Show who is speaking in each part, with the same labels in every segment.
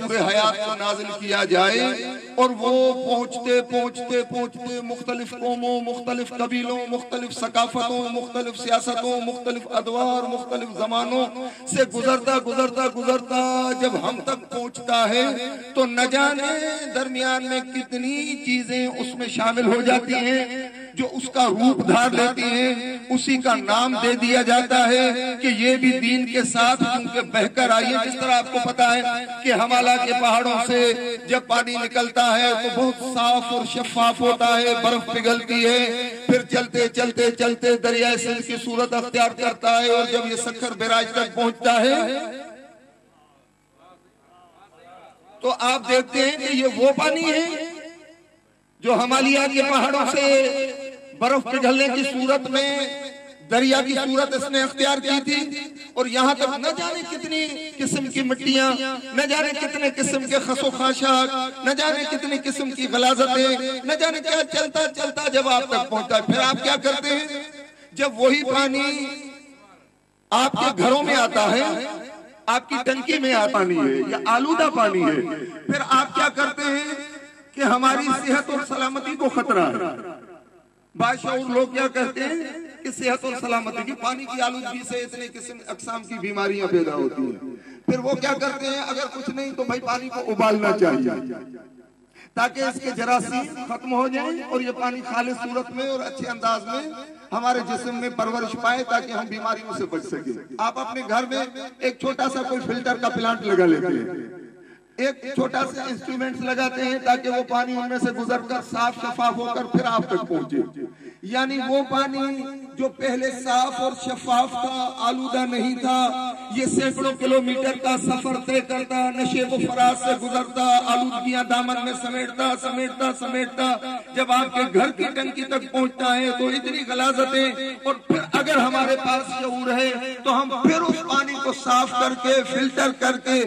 Speaker 1: दस्तूर हयात को नाजिल किया जाए और वो पहुँचते पहुँचते पहुँचते मुख्तलिफ कौमों, मुख्तलिफ कबीलों, मुख्तलिफ सकाफतों, मुख्तलिफ सियासतों, मुख्तलिफ अदवार, मुख्तलिफ जमानों से गुजरता गुजरता गुजरता जब हम तक पहुँचता है तो न जाने दरमियान में कितनी चीजें उसमें शामिल हो जाती हैं जो उसका रूप धार लेती हैं। उसी का नाम दे दिया जाता है कि ये भी दीन के साथ क्योंकि बहकर आई है। जिस तरह आपको पता है कि हिमालय के पहाड़ों से जब पानी निकलता है तो बहुत साफ और शफाफ होता है, बर्फ पिघलती है, फिर चलते चलते चलते दरिया सिंध की सूरत अख्तियार करता है और जब ये सक्खर बैराज तक पहुंचता है तो आप देखते हैं कि ये वो पानी है जो हिमालय के पहाड़ों से बर्फ पिघलने की सूरत में दरिया की सूरत इसने अख्तियार की थी। और यहाँ तक न जाने कितनी किस्म की मिट्टियां, न जाने कितने किस्म के खसो खाशाक, न जाने कितनी किस्म की गलाजतें, न जाने क्या चलता चलता जब आप तक पहुंचता है। फिर आप क्या करते हैं, जब वही पानी आपके घरों में आता है, आपकी टंकी में आता पानी है या आलूदा पानी है, फिर आप क्या करते हैं कि हमारी सेहत और सलामती को खतरा है। बाशऊर लोग क्या कहते हैं कि सेहत और सलामती की पानी की आलूदगी से इतने किस्म अकसाम की बीमारियां पैदा होती हैं। फिर वो क्या करते हैं, अगर कुछ नहीं तो भाई पानी को उबालना चाहिए ताकि इसके जरासीम खत्म हो जाए और ये पानी खालिस सूरत में और अच्छे अंदाज में हमारे जिस्म में परवरिश पाए ताकि हम बीमारियों से बच सके। आप अपने घर में एक छोटा सा कोई फिल्टर का प्लांट लगा लेते हैं, एक छोटा सा इंस्ट्रूमेंट्स लगाते हैं ताकि वो पानी उनमें से गुजरकर साफ शफाफ होकर फिर आप तक पहुंचे। यानी वो पानी जो पहले साफ और शफाफ था, आलूदा नहीं था, ये सैकड़ों किलोमीटर का सफर तय करता, नशे व फराज से गुजरता, आलूदगियां दामन में समेटता समेटता समेटता जब आपके घर की टंकी तक पहुंचता है तो इतनी गलाजतें। और फिर अगर हमारे पास शऊर है तो हम फिर उस पानी को साफ करके फिल्टर करके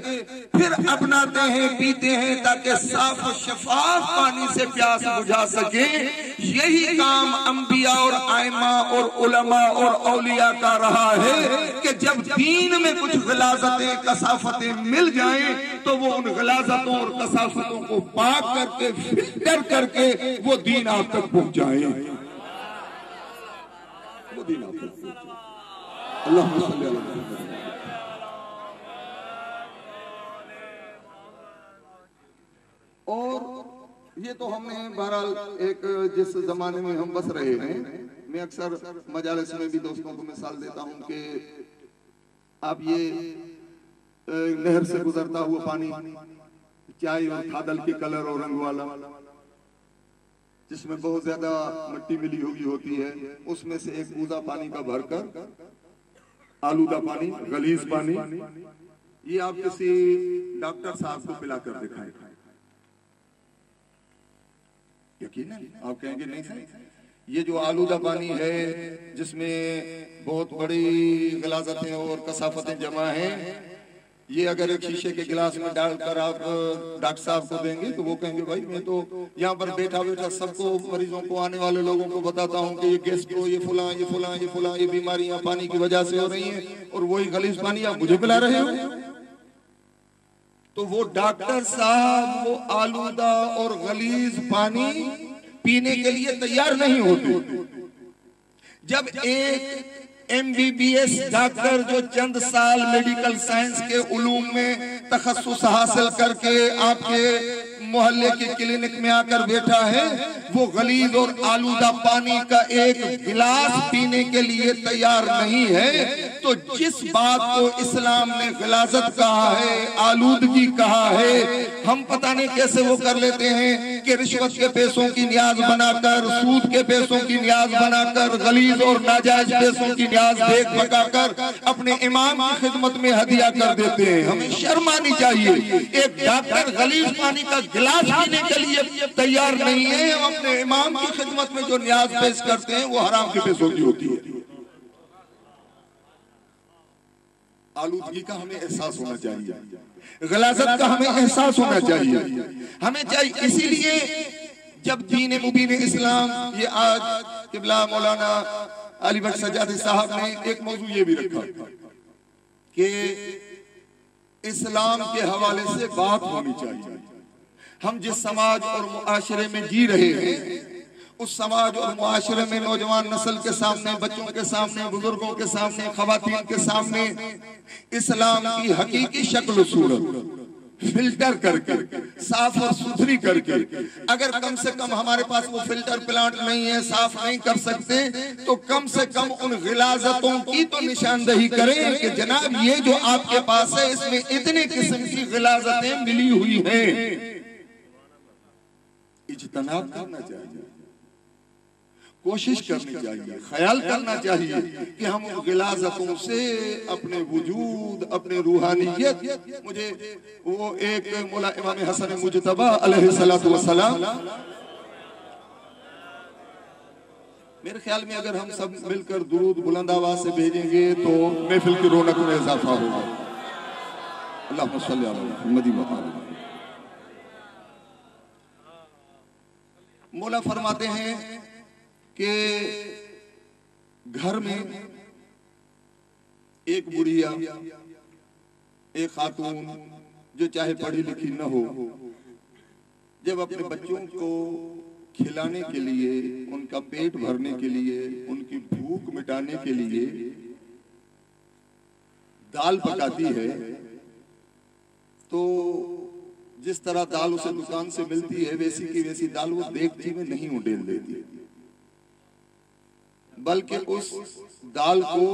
Speaker 1: फिर अपनाते हैं, पीते हैं ताकि साफ और शफाफ पानी से प्यास बुझा सके। यही काम अंबिया और आइमा और उलमा और औलिया का रहा है कि जब दीन में कुछ गलाजतें कसाफतें मिल जाएं तो वो उन गलाजतों और कसाफतों को पाक करके फिल्टर करके वो दीन आप तक पहुंचाए। वो दीन आप तक पहुंचाए। अल्लाहुम्मा सल्ली अला मुहम्मद। और ये तो हमने बहरहाल एक जिस जमाने में हम बस रहे हैं, मैं अक्सर मजालिस में भी दोस्तों को मिसाल देता हूं कि आप ये नहर से गुजरता हुआ पानी चाय और खादल के कलर और रंग वाला जिसमें बहुत ज्यादा मिट्टी मिली हुई होती है, उसमें से एक बूंदा पानी का भरकर आलूदा पानी, गलीज पानी, ये आप किसी डॉक्टर साहब को पिलाकर दिखाएं, यकीनन आप कहेंगे नहीं सही, ये जो आलूदा पानी है जिसमें बहुत बड़ी गलाजतें और कसाफतें जमा हैं, ये अगर एक शीशे के गिलास में डालकर आप डॉक्टर साहब को देंगे तो वो कहेंगे भाई मैं तो यहाँ पर बैठा बैठा सबको, मरीजों को, आने वाले लोगों को बताता हूँ कि ये गैस्ट्रो, ये फुला, ये फुला, ये फुला, ये बीमारियां पानी की वजह से हो रही हैं और वही गलीज पानी आप मुझे पिला रहे हो। तो वो डॉक्टर साहब वो आलूदा और गलीज पानी पीने के लिए तैयार नहीं होते। जब एक MBBS डॉक्टर जो चंद साल मेडिकल साइंस के उलूम में तखस्सुस हासिल करके आपके मोहल्ले के क्लिनिक में आकर बैठा है, वो गलीज और आलूदा पानी का एक गिलास पीने के लिए तैयार नहीं है, तो जिस बात को इस्लाम ने गलाजत कहा है, आलूदगी कहा है, हम पता नहीं कैसे वो कर लेते हैं कि रिश्वत के पैसों की न्याज बनाकर, सूद के पैसों की न्याज बनाकर, गलीज और नाजायज पैसों की न्याज देख पकाकर अपने इमाम की खिदमत में हदिया कर देते हैं। हमें शर्म आनी चाहिए। एक डॉक्टर गलीज पानी का गिलास पीने के लिए तैयार नहीं है, हम अपने इमाम की खिदमत में जो न्याज पेश करते हैं वो हराम के पैसों की होती है। आलूदगी का हमें एहसास होना चाहिए, गलाजत का हमें एहसास होना चाहिए, हमें चाहिए। इसीलिए जब दीन मुबीन इस्लाम, ये आज किबला मौलाना अली बख्श सजादी साहब ने एक मौजू ये भी रखा कि इस्लाम के हवाले से बात होनी चाहिए। हम जिस समाज और मुआशरे में जी रहे हैं, उस समाज और मुआशरे में नौजवान नस्ल के सामने, बच्चों के सामने, बुजुर्गों के सामने, खवातीन के सामने इस्लाम की हकीकी शक्ल सूरत फिल्टर करके, साफ और सुथरी करके, अगर कम से कम हमारे पास वो फिल्टर प्लांट नहीं है, साफ नहीं कर सकते, तो कम से कम उन गिलाजतों की तो निशानदही करें कि जनाब ये जो आपके पास है इसमें इतने किस्म की गिलाजतें मिली हुई हैं। इज्तनाब करना चाहिए, कोशिश करनी चाहिए, ख्याल करना चाहिए कि हम उन गिलाजतों से अपने वजूद, अपने रूहानियत, मुझे वो एक मौला इमाम हसन मुजतबा अलैहिस्सलातु वस्सलाम, मेरे ख्याल में अगर हम सब मिलकर दुरूद बुलंद आवाज से भेजेंगे तो महफिल की रौनक में इजाफा होगा। अल्लाहुम्मा सल्ली अला मुहम्मद व आले। मौला फरमाते हैं कि घर में एक बुढ़िया, एक खातून जो चाहे पढ़ी लिखी न हो, जब अपने बच्चों को खिलाने के लिए, उनका पेट भरने के लिए, उनकी भूख मिटाने के लिए दाल पकाती है, तो जिस तरह दाल उसे दुकान से मिलती है वैसी की वैसी दाल वो देगची में नहीं उंडेल देती, बल्कि उस दाल को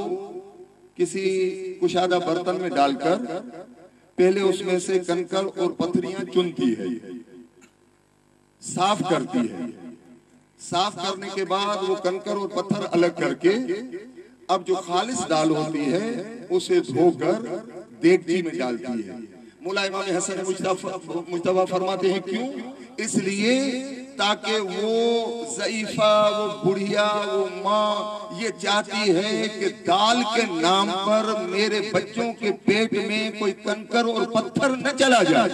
Speaker 1: किसी कुशादा बर्तन में डालकर पहले उसमें से कंकर और पत्थरियां चुनती है, साफ करती है। साफ करने के बाद वो कंकर और पत्थर अलग करके अब जो खालिस दाल होती है उसे धोकर देगची में डालती है। मौला इमाम हसन मुजतबा फरमाते हैं क्यों? इसलिए ताकि वो ज़ईफा, वो बुढ़िया, वो माँ ये चाहती है कि दाल के नाम पर मेरे बच्चों के पेट में कोई कंकर और पत्थर न चला जाए,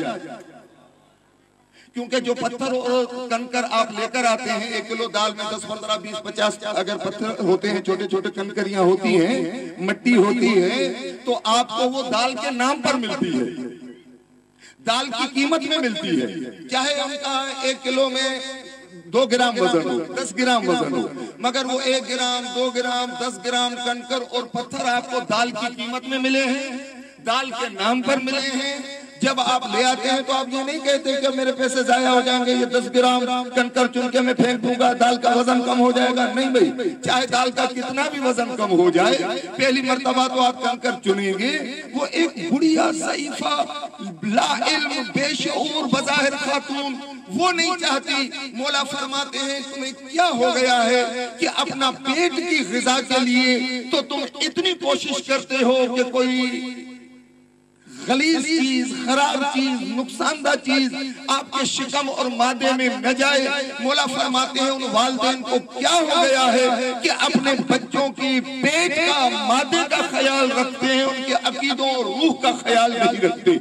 Speaker 1: क्योंकि जो पत्थर और कंकर आप लेकर आते हैं, 1 किलो दाल में 10, 15, 20, 50 अगर पत्थर होते हैं, छोटे छोटे कंकरियां होती हैं, मिट्टी होती है, तो आपको वो दाल के नाम पर मिलती है, दाल की कीमत में मिलती है। चाहे उनका 1 किलो में 2 ग्राम वजन हो, 10 ग्राम वजन हो, मगर वो 1 ग्राम, 2 ग्राम, 10 ग्राम कंकर और पत्थर आपको दाल की कीमत में मिले हैं, दाल के नाम पर मिले हैं। जब आप ले आते हैं तो आप ये नहीं कहते कि मेरे पैसे जाया हो जाएंगे, ये 10 ग्राम कंकर चुन के मैं फेंक दूंगा, दाल का वजन कम हो जाएगा। नहीं भाई, चाहे दाल का कितना भी वजन कम हो जाए, पहली मर्तबा तो आप कंकर चुनेंगे। वो एक बुढ़िया ज़ईफा, ला इल्म, बेशऊर बज़ाहिर खातून वो नहीं चाहती। मौला फरमाते हैं तुम्हें क्या हो गया है कि अपना पेट की ग़िज़ा के लिए तो तुम इतनी कोशिश करते हो कि कोई गलीज चीज, खराब चीज, नुकसानदा चीज आपके शिकम और मादे में न जाए। मौला फरमाते हैं उन वालिदैन को क्या हो गया है कि अपने बच्चों की पेट का, मादे का ख्याल रखते हैं, उनके अकीदों और रूह का ख्याल नहीं रखते,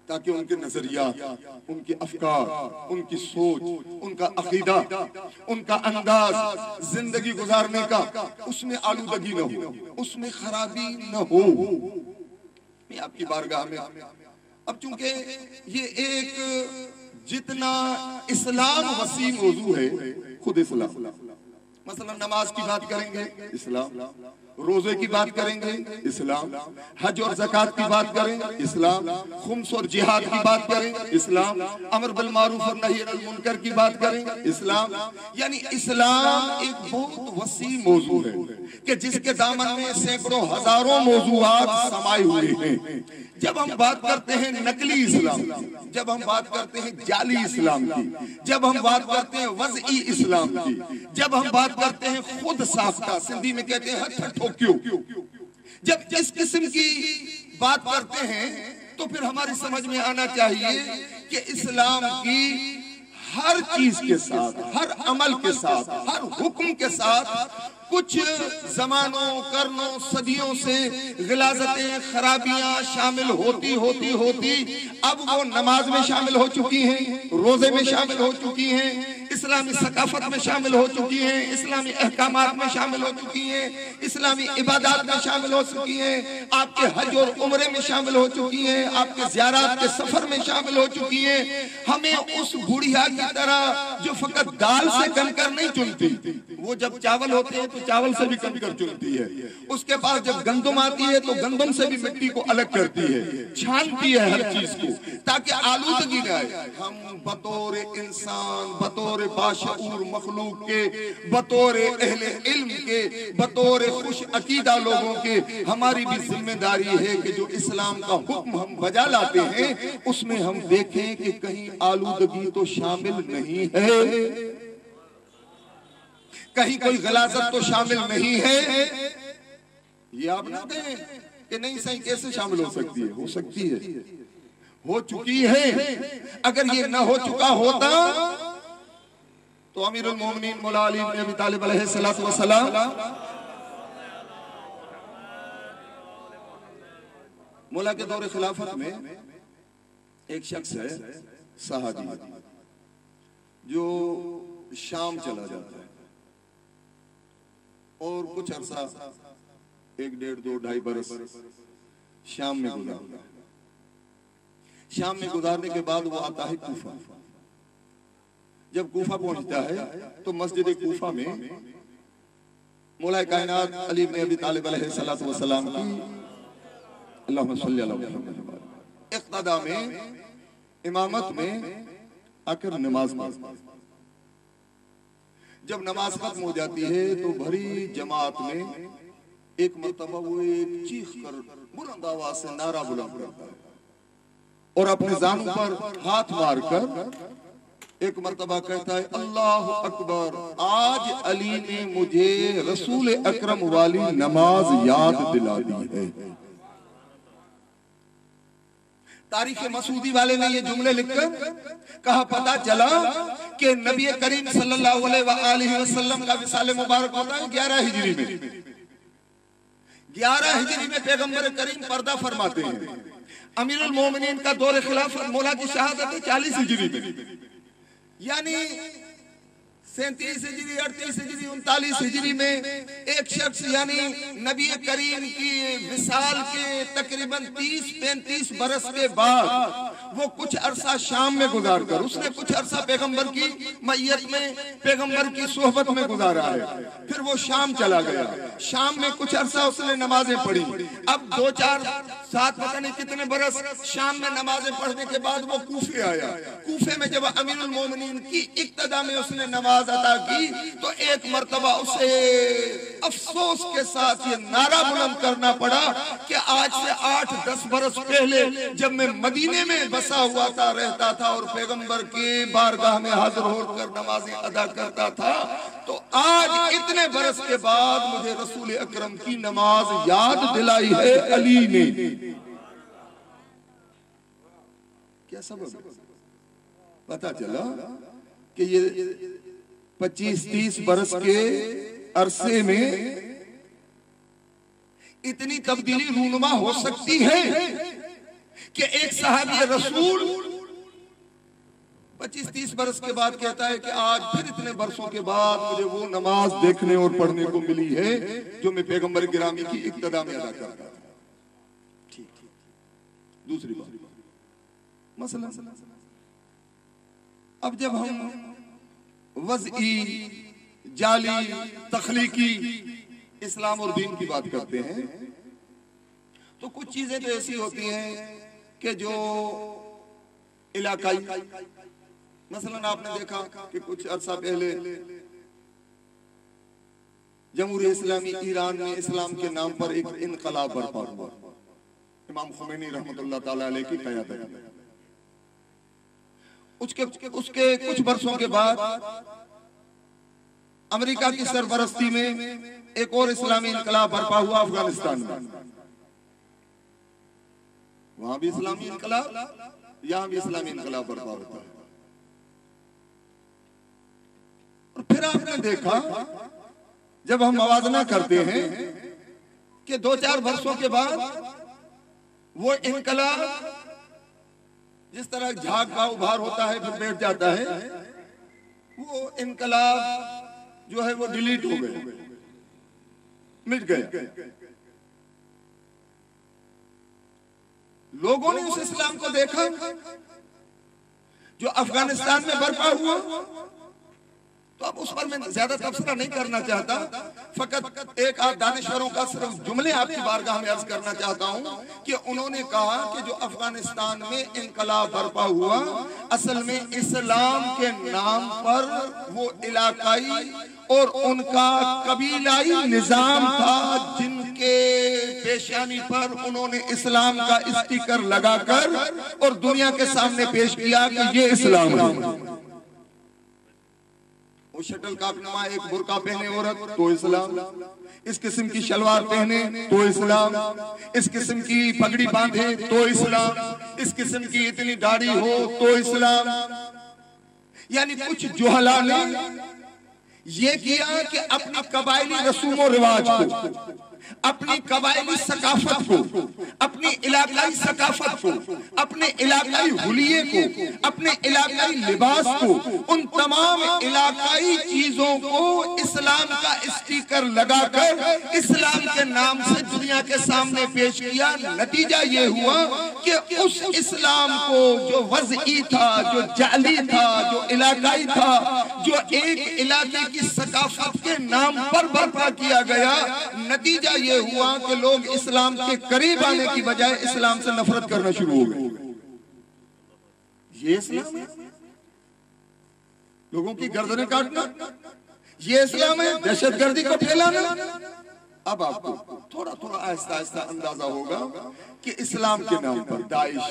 Speaker 1: ताकि उनके नजरियात, उनके अफकार, उनकी सोच, उनका अकीदा, उनका अंदाज जिंदगी गुजारने का, उसमें आलूदगी न हो, उसमें खराबी न हो। मैं आपकी बारगाह में अब चूंकि ये एक जितना इस्लाम वसी मौजू है, खुद इस्लाम, मसलन नमाज की बात करेंगे इस्लाम, रोजे की बात करेंगे इस्लाम, हज और ज़कात की बात करें इस्लाम, खुम्स और जिहाद की बात करें इस्लाम, अमर बिल मारूफ और नही अनिल मुनकर की बात करें इस्लाम। यानी इस्लाम एक बहुत वसी मौजू है कि जिसके दामन में सैकड़ों हजारों मौजूआत समाये हुए हैं। जब हम बात करते हैं नकली इस्लाम, जब हम बात करते हैं जाली इस्लाम की, जब हम बात करते हैं वज़ई इस्लाम की, जब हम बात करते हैं खुद साफ्ता, सिंधी में कहते हैं हथ ठोक्यो, जब इस किस्म की बात करते हैं तो फिर हमारी समझ में आना चाहिए कि इस्लाम की हर चीज के साथ, हर अमल के साथ, हर हुक्म के साथ कुछ जमानों, करनों, सदियों से गिलाजतें, खराबियां शामिल होती होती होती अब वो नमाज में शामिल हो चुकी हैं, रोजे में शामिल हो चुकी हैं, इस्लामी सकाफत में शामिल हो चुकी हैं, इस्लामी अहकामात में शामिल हो चुकी हैं, इस्लामी इबादत में शामिल हो चुकी हैं, आपके हज और उम्रे में शामिल हो चुकी हैं, आपके ज़ियारत के सफर में शामिल हो चुकी हैं। हमें उस बुढ़िया की तरह जो फकत दाल से कंकर नहीं चुनती, वो जब चावल होते हैं तो चावल से भी कंकर चुनती है, उसके पास जब गंदम आती है तो गंदम से भी मिट्टी को अलग करती है, छानती है हर चीज को ताकि आलूदगी न आए। हम बतौर इंसान, बतौर बाशऊर मखलूक के, बतौर अहले इल्म के, बतौर खुश अकीदा लोगों के, हमारी भी जिम्मेदारी है कि जो इस्लाम का हुक्म हम बजा लाते हैं उसमें हम देखें कि कहीं आलूदगी तो शामिल नहीं है, कहीं कोई गलाजत तो शामिल नहीं है। ये आप ना कहें कि नहीं सही कैसे शामिल हो सकती है, हो सकती है, हो चुकी है। अगर ये ना हो चुका होता तो अमीरुल मोमिनीन मौला अली इब्न अबी तालिब अलैहिस्सलातु वस्सलाम मौला के दौरे खिलाफत में एक शख्स है सहाबी जो शाम चला जाता है और कुछ अरसा 1, 1.5, 2, 2.5 बरस शाम में गुजारता है। शाम में गुजारने के बाद वो आता है कूफा। जब कूफा पहुंचता है तो मस्जिद कूफा में मौला कायनात अली इब्न अबी तालिब अलैहिस्सलातु वस्सलाम की अल्लाहुम्मा सल्ली अला मुहम्मद इक़्तिदा में, इमामत में आकर नमाज पढ़ता। जब नमाज खत्म हो जाती है तो भरी जमात में एक मर्तबा वो एक चीख कर बुलंद आवाज से नारा बुलंद करता है और अपने जानों पर हाथ मारकर एक मर्तबा कहता है, अल्लाह अकबर, आज अली ने मुझे रसूल अकरम वाली नमाज याद दिला दी है। तारीख मसूदी वाले ने ये जुमले लिखकर कहा, पता चला कि नबी करीम सल्लल्लाहु अलैहि वसल्लम का विसाल मुबारक होता है 11 हिजरी में। 11 हिजरी में पैगंबर करीम पर्दा फरमाते हैं। अमीरुल मोमिनीन का दौरे खिलाफत मौला की शहादत 40 हिजरी में, यानी 37 हिजरी, 38 हिजरी, 39 हिजरी में एक शख्स यानी नबी करीम की विसाल के तकरीबन 30-35 बरस के बाद वो कुछ अरसा शाम में गुजार कर, उसने कुछ अरसा पैगंबर की मैयत में, पैगंबर की सोहबत में गुजारा है। फिर वो शाम चला गया, शाम में कुछ अरसा उसने नमाजें पढ़ी। अब 2, 4, 7 पता नहीं कितने बरस शाम में नमाजें पढ़ने के बाद वो कूफे आया। कूफे में जब अमीरुल मोमिनीन की इक्तदा में उसने नमाज अदा की तो एक मर्तबा उसे अफसोस के साथ ये नारा बुलंद करना पड़ा कि आज से 8-10 बरस पहले जब मैं मदीने में बसा हुआ था, रहता था और पैगंबर की बारगाह में हाजिर होकर नमाजें अदा करता था, तो आज इतने बरस के बाद मुझे रसूल अकरम की नमाज याद दिलाई है अली ने। क्या सबब? पता चला कि ये 25-30 बरस के अरसे में इतनी तब्दीली रूनुमा हो सकती है कि एक सहाबी रसूल 25-30 बरस के बाद कहता है कि आज फिर इतने बरसों के बाद मुझे वो नमाज देखने और पढ़ने को मिली है जो मैं पैगंबर गिरामी की इक्तदा में अदा करता था। ठीक। दूसरी बात, मसला अब जब हम वज़ई, जाली, तख्लीकी इस्लाम और दीन की बात करते हैं तो कुछ चीजें तो ऐसी होती हैं कि जो इलाकाई, मसलन आपने देखा कि कुछ अरसा पहले जमहूरियत इस्लामी ईरान में इस्लाम के नाम पर एक इनकलाब बर्पा हुआ, इमाम खुमैनी रहमतुल्लाह ताला अलैह की क़यादत में। उसके कुछ बरसों के बाद अमेरिका की सरबरस्ती में एक और इस्लामी इनकलाब बर्पा हुआ अफगानिस्तान में। वहां भी इस्लामी इनकलाब, यहां भी इस्लामी इनकलाब बर्पा होता है। और फिर आपने देखा जब हम मवाजना करते हैं कि 2-4 वर्षों के बाद वो इनकलाब जिस तरह झाग का उभार होता है फिर बैठ जाता है, वो इनकलाब जो है वो डिलीट हो गए, मिट गया। लोगों ने उस इस्लाम को देखा जो अफगानिस्तान में बर्पा हुआ। तो अब उस पर मैं ज्यादा तबसरा नहीं करना चाहता, फकत एक आध दानिश्वरों का सिर्फ जुमले आपकी बारगाह में अर्ज करना चाहता हूं कि उन्होंने कहा कि जो अफगानिस्तान में इनकलाब बर्पा हुआ, असल में इस्लाम के नाम पर वो इलाकाई और उनका कबीलाई निजाम था, जिनके पेशानी पर उन्होंने इस्लाम का स्टिकर लगाकर और दुनिया के सामने पेश किया कि ये इस्लाम है। वो शटल काकनुमा एक बुर्का पहने औरत तो इस्लाम, इस किस्म की शलवार पहने तो इस्लाम, इस किस्म की पगड़ी बांधे तो इस्लाम, इस किस्म की इतनी दाढ़ी हो तो इस्लाम। यानी कुछ जुहला ने ये किया कि अपनी कबायली रसूम और रिवाज को, अपनी कबायली सकाफत को, अपनी इलाकाई सकाफत को, अपने इलाकाई हुलिये को, अपने इलाकाई लिबास को, उन तमाम इलाकाई चीजों को इस्लाम का स्टिकर लगाकर इस्लाम के नाम से दुनिया के सामने पेश किया। नतीजा ये हुआ कि उस इस्लाम को जो वज़ई था, जो जाली था, जो इलाकाई था, जो एक इलाके की सकाफत के नाम पर बर्पा किया गया, नतीजा ये हुआ कि लोग इस्लाम के करीब आने की बजाय इस्लाम से नफरत करना शुरू हो गए। ये इस्लाम है? लोगों की गर्दनें काटना ये इस्लाम है? दहशतगर्दी को फैलाना? अब आपको थोड़ा थोड़ा आहिस्ता आहिस्ता अंदाजा होगा कि इस्लाम के नाम पर दाइश,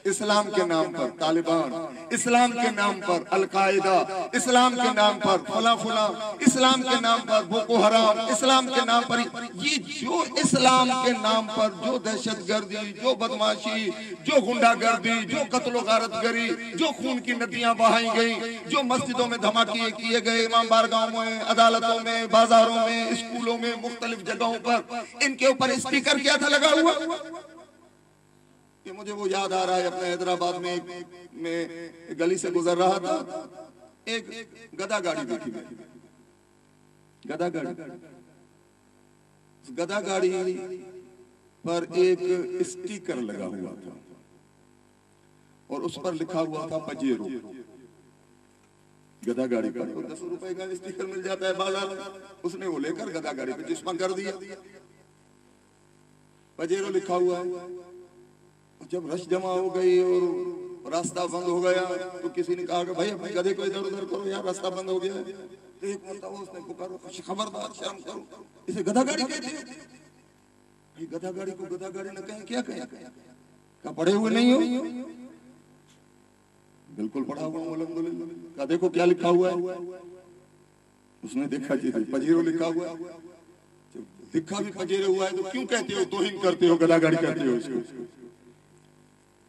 Speaker 1: इस्लाम के नाम पर तालिबान, इस्लाम के नाम पर अल-कायदा, इस्लाम के नाम पर फला फला, इस्लाम के नाम पर बोको हराम, इस्लाम के नाम पर ये जो इस्लाम के नाम पर जो दहशतगर्दी, जो बदमाशी, जो गुंडागर्दी, जो कत्लो गारतगरी, जो खून की नदियां बहाई गई, जो मस्जिदों में धमाके किए गए, इमाम बारगाहों में, अदालतों में, बाजारों में, स्कूलों में, मुख्तलिफ जगहों पर, इनके ऊपर स्पीकर क्या था लगा हुआ? ये मुझे वो याद आ रहा है, अपने हैदराबाद में गली से गुजर रहा था, एक गधा गाड़ी देखी मैंने, गधा गाड़ी, गधा गाड़ी पर एक स्टिकर लगा हुआ था और उस पर लिखा हुआ था पजेरो। गधा गाड़ी पर 10 रुपए का स्टिकर मिल जाता है बाजार में, उसने वो लेकर गधा गाड़ी पे जिस्म कर दिया, पजेरो लिखा हुआ है। जब रश जमा हो गई और रास्ता बंद हो गया तो किसी ने कहा कि भाई अपने गधे को इधर उधर करो यार, रास्ता बंद हो गया है। तो एक मरतबा उसने पुकारो, खबरदार शर्म करो, इसे गधा गाड़ी कहते हैं? भाई गधा गाड़ी को गधा गाड़ी न कहें, क्या कहें? क्या पढ़े हुए नहीं हो? बिल्कुल पढ़ा हुआ हूं अल्हम्दुलिल्लाह। क्या देखो क्या लिखा हुआ है? उसने देखा जी पजेरो लिखा हुआ है। दिखा भी पजेरो हुआ है तो क्यों कहते हो, तौहीन करते हो, गधा गाड़ी कहते हो उसको?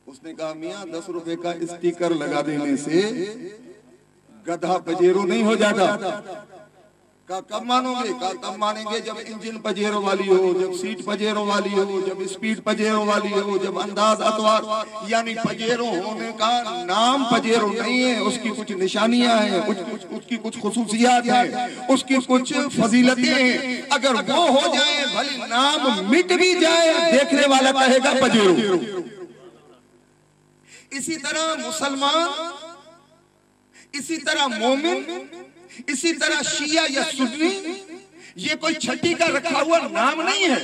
Speaker 1: उसने कहा मियां 10 रुपए का स्टिकर लगा देने से गधा पजेरो नहीं हो जाता। का कब मानोगे? का तब मानेंगे जब इंजन पजेरो वाली हो, जब सीट पजेरो वाली हो, जब स्पीड पजेरो वाली हो, जब अंदाज अतवार, यानी पजेरो होने का नाम पजेरो नहीं है, उसकी कुछ निशानियां हैं, उसकी कुछ खुसूसियात हैं, उसकी कुछ फजीलतें हैं। अगर वो हो जाए, भले नाम मिट भी जाए, देखने वाला कहेगा पजेरो। इसी तरह मुसलमान, इसी तरह मोमिन, इसी तरह शिया या सुन्नी, ये कोई छठी का रखा हुआ नाम नहीं है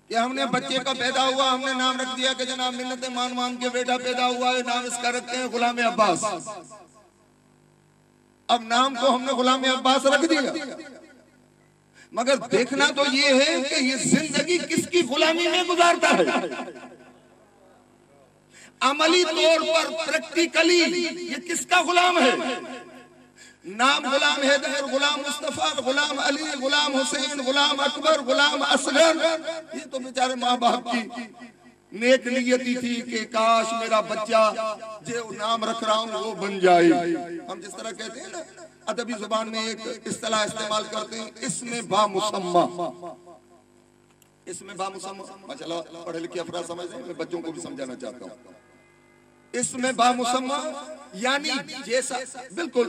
Speaker 1: कि हमने बच्चे का पैदा हुआ, हमने नाम रख दिया कि जनाब मिन्नत मान मान के बेटा पैदा हुआ है, नाम इसका रखते हैं गुलाम अब्बास। अब नाम तो हमने गुलाम अब्बास रख दिया, मगर देखना तो ये है कि ये जिंदगी किसकी गुलामी में गुजारता है। अमली तौर पर प्रैक्टिकली ये किसका गुलाम है? नाम गुलाम हैदर, गुलाम मुस्तफा, गुलाम अली, गुलाम हुसैन, गुलाम अकबर, गुलाम असगर, ये तो बेचारे माँ बाप की नेक नियति थी कि काश मेरा बच्चा जो नाम रख रहा हूं वो बन जाए। हम जिस तरह कहते हैं ना, अदबी जुबान में एक इस्तिलाह इस्तेमाल करते हैं, इसमें बामुसम्मा, इसमें बामुसम्मा, माशाल्लाह पढ़े लिखे अफराद समझते हैं, मैं बच्चों को भी समझाना चाहता हूँ। इसमें बामुसम्मा यानी जैसा, बिल्कुल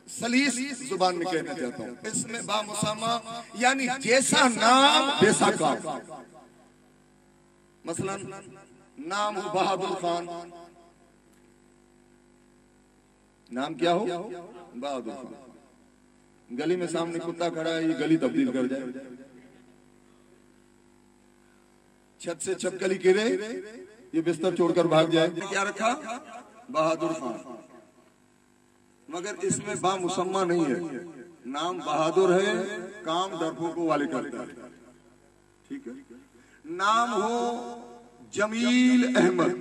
Speaker 1: सलीस जुबान में कहना चाहता हूँ, इसमें बामुसामा यानी जैसा नाम वैसा काम। मसलन नाम हो बहादुर खान, नाम क्या हो बहादुर खान, गली में सामने कुत्ता खड़ा है, ये गली तब्दील कर जाए, छत से छपकली गिरे ये बिस्तर छोड़कर भाग जाए, क्या रखा बहादुर खान, मगर इसमें बामुसम्मा नहीं है, नाम बहादुर है, काम डरपोकों वाले करता है, ठीक है। नाम हो जमील अहमद,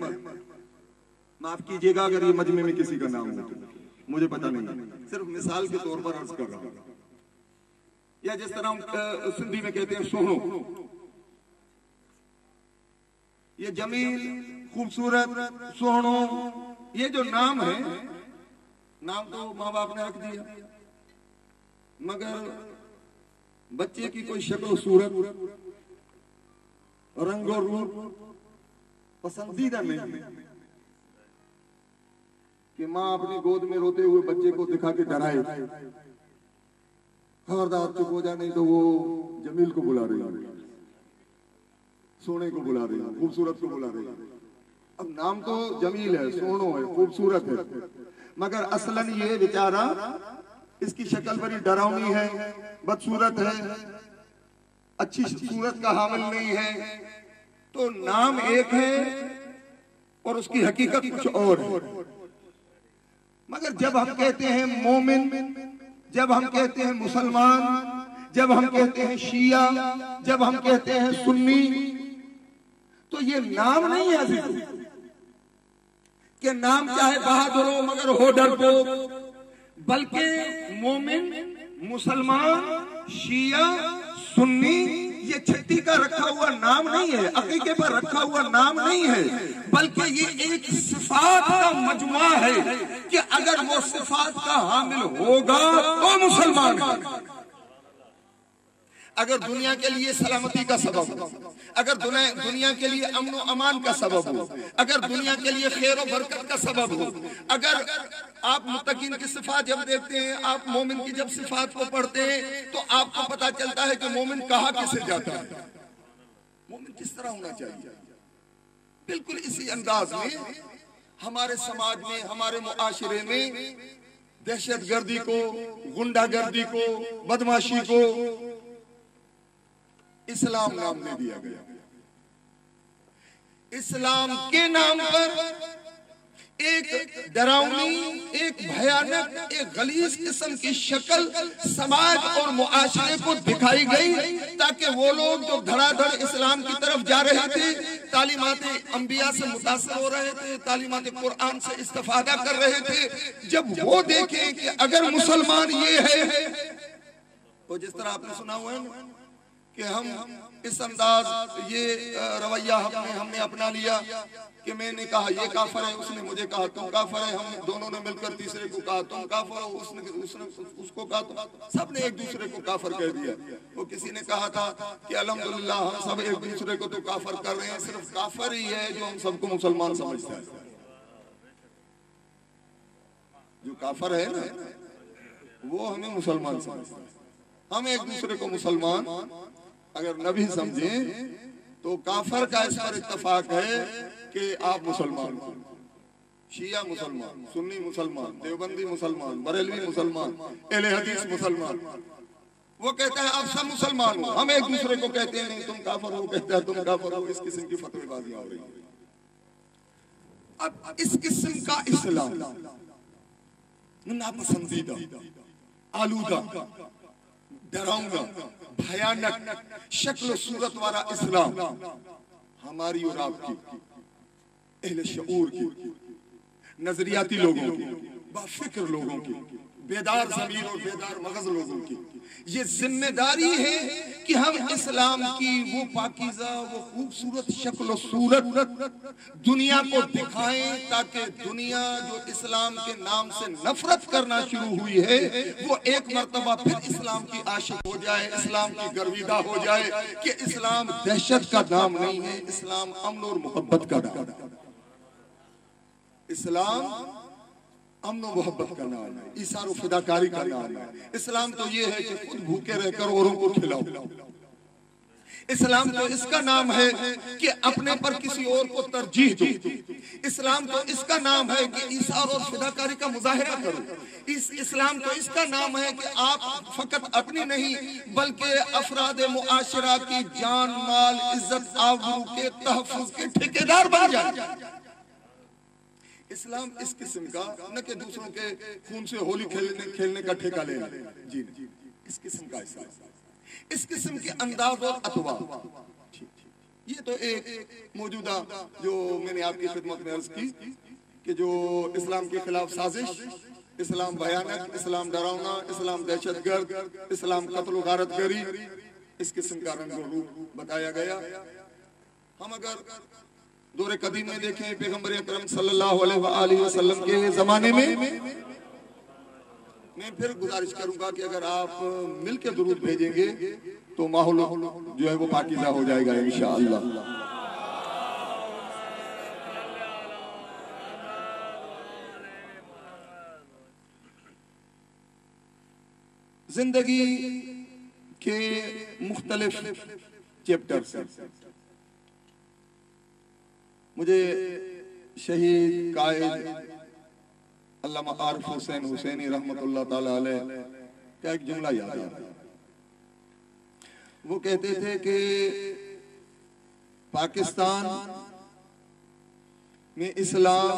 Speaker 1: माफ कीजिएगा अगर ये मजमे में किसी का नाम हो तो मुझे पता नहीं, सिर्फ मिसाल के तौर पर अर्ज कर रहा हूं। या जिस तरह हम सिंधी में कहते हैं सोनो, ये जमील, खूबसूरत, सोनो, ये जो नाम है, नाम तो माँ बाप ने रख दिया, मगर बच्चे की कोई शक्ल सूरत, रंग और रूप पसंदीदा नहीं कि माँ अपनी गोद में रोते हुए बच्चे को दिखा के डराए, खबरदार चुप हो जा नहीं तो वो जमील को बुला रही है, सोने को बुला रही है, खूबसूरत को बुला रही है। अब नाम तो जमील है, सोनो है, खूबसूरत है, मगर असलन ये बेचारा इसकी शक्ल बड़ी डरावनी है, बदसूरत है, अच्छी सूरत का हामिल नहीं है। तो नाम एक है और उसकी हकीकत कुछ और है। मगर जब हम कहते हैं मोमिन, जब हम कहते हैं मुसलमान, जब हम कहते हैं शिया, जब हम कहते हैं सुन्नी, तो ये नाम नहीं है अजीज कि नाम चाहे बहादुर हो मगर हो डरपोक, बल्कि मोमिन, मुसलमान, शिया, सुन्नी ये छठी का रखा हुआ नाम नहीं है, अकीके पर रखा हुआ नाम नहीं है, बल्कि ये एक सिफात का मजमुआ है कि अगर वो सिफात का हामिल होगा तो मुसलमान है। अगर दुनिया के लिए सलामती का सबब हो, अगर दुनिया के लिए अमन व अमान का सबब हो, अगर दुनिया के लिए खैर और बरकत का सबब हो, अगर आप मुत्तकीन की सिफात जब देखते हैं, आप मोमिन की जब सिफात को पढ़ते हैं तो आपको पता चलता है कि मोमिन कहाँ किसे जाता है, मोमिन किस तरह होना चाहिए। बिल्कुल इसी अंदाज में हमारे समाज में, हमारे मुआशरे में दहशतगर्दी को, गुंडागर्दी को, बदमाशी को इस्लाम नाम दे दिया गया। इस्लाम के नाम पर एक डरावनी, एक भयानक, एक गलीज किस्म की शक्ल समाज और मुआशरे को दिखाई गई, ताकि वो लोग जो धड़ाधड़ इस्लाम की तरफ जा रहे थे, तालीमाते अंबिया से मुतासर हो रहे थे, तालीमाते कुरान से इस्तिफादा कर रहे थे, जब वो देखें कि अगर मुसलमान ये है, तो जिस तरह आपने सुना हुआ है ना कि हम इस अंदाज, ये रवैया हमने अपना लिया कि मैंने कहा ये काफर है, उसने मुझे कहा तुम काफर है, हम दोनों ने मिलकर तीसरे को कहा तुम काफर हो, उसने उसको कहा तुम, सबने एक दूसरे को काफर कह दिया। वो किसी ने कहा था कि अल्हम्दुलिल्लाह हम सब एक दूसरे को तो काफर कर रहे हैं, सिर्फ काफर ही है जो हम सबको मुसलमान समझता है। जो काफर है ना वो हमें मुसलमान समझता है। हम एक दूसरे को मुसलमान अगर न भी समझे तो काफर का इस पर इत्तफाक है कि आप मुसलमान, शिया मुसलमान, सुन्नी मुसलमान, देवबंदी मुसलमान, बरेलवी मुसलमान, अहले हदीस मुसलमान, वो कहता है आप सब मुसलमान हो, हम एक दूसरे को कहते हैं नहीं तुम काफर हो, कहता है तुम काफर हो, इस किस्म की फतवेबाजियां हो रही है। अब इस किस्म का इस्लाम नापसंदीदा, आलूदा, डरावना, भयानक शक्ल सूरत वाला इस्लाम हमारी और आपकी अहले शऊर की, नजरियाती लोगों की, बाफिक्र लोगों की, बेदार ज़मीर और बेदार मगज लोगों की ये जिम्मेदारी है कि हम इस्लाम की वो पाकीज़ा, वो खूबसूरत शक्ल सूरत दुनिया को दिखाएं, ताकि दुनिया जो इस्लाम के नाम से नफरत करना शुरू हुई है वो एक मर्तबा फिर इस्लाम की आशिक हो जाए, इस्लाम की गर्विदा हो जाए कि इस्लाम दहशत का नाम नहीं है, इस्लाम अमन और मोहब्बत का नाम है। इस्लाम अमन और मोहब्बत का नाम है, ईसार और फिदाकारी का नाम है। इस्लाम तो ये है कि खुद भूखे रहकर औरों को खिलाओ। इस्लाम तो इसका नाम है कि अपने पर किसी और को तरजीह दो। इस्लाम तो इसका नाम है कि ईसार और फिदाकारी का मुजाहिरा करो। इस्लाम तो इसका नाम है कि आप फकत अपनी नहीं बल्कि अफराद मुआशरा की जान माल इज्जत आबरू के तहफ्फुज के ठेकेदार बन जाए। इस्लाम इस किस्म का न कि दूसरों के खून से होली खेलने का ठेका लेना। जी, इस किस्म का इस्लाम, इस किस्म के अंदाज और अतवा। ये तो एक मौजूदा जो मैंने आपकी खिदमत में अर्ज की कि जो इस्लाम के खिलाफ साजिश, इस्लाम भयानक, इस्लाम डरावना, इस्लाम दहशतगर्द, इस्लाम कत्ल गारतगरी, इस किस्म का रंग और रूप बताया गया। हम अगर दौरे कदीम में देखें, पैगंबर अकरम सल्लल्लाहु अलैहि वसल्लम के जमाने में, मैं फिर गुजारिश करूंगा कि अगर आप मिलकर दुरूद भेजेंगे तो माहौल जो है वो पाकीज़ा हो जाएगा इंशाअल्लाह। जिंदगी के मुख्तलिफ चैप्टर से मुझे शहीद कायद अल्लामा आरिफ हुसैन हुसैनी रहमतुल्लाह ताला अलैह का एक जुमला याद आ रहा है। वो कहते थे कि पाकिस्तान में इस्लाम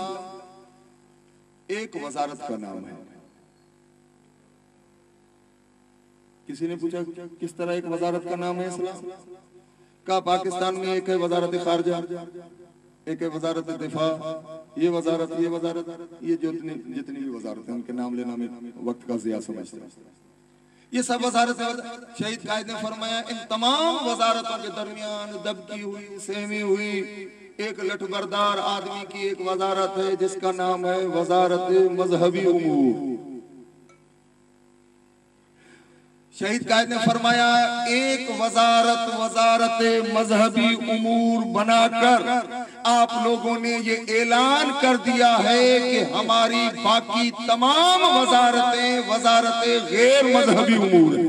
Speaker 1: एक वजारत का नाम है। किसी ने पूछा किस तरह एक वजारत का नाम है इस्लाम? का पाकिस्तान में एक है वजारत खारजा, एक है वजारत दिफा, ये वजारत, ये जो जितनी भी वजारत है उनके नाम लेना में वक्त का ज़िया समझते हैं। ये सब वजारत शहीद कायद ने फरमाया इन तमाम वजारतों के दरमियान दबकी हुई, सहमी हुई एक लठबरदार आदमी की एक वजारत है जिसका नाम है वजारत मजहबी उमूर। शहीद कायद ने फरमाया एक वजारत मजहबी उमूर बनाकर आप लोगों ने ये ऐलान कर दिया है कि हमारी बाकी तमाम वजारतें गैर मजहबी उमूर हैं।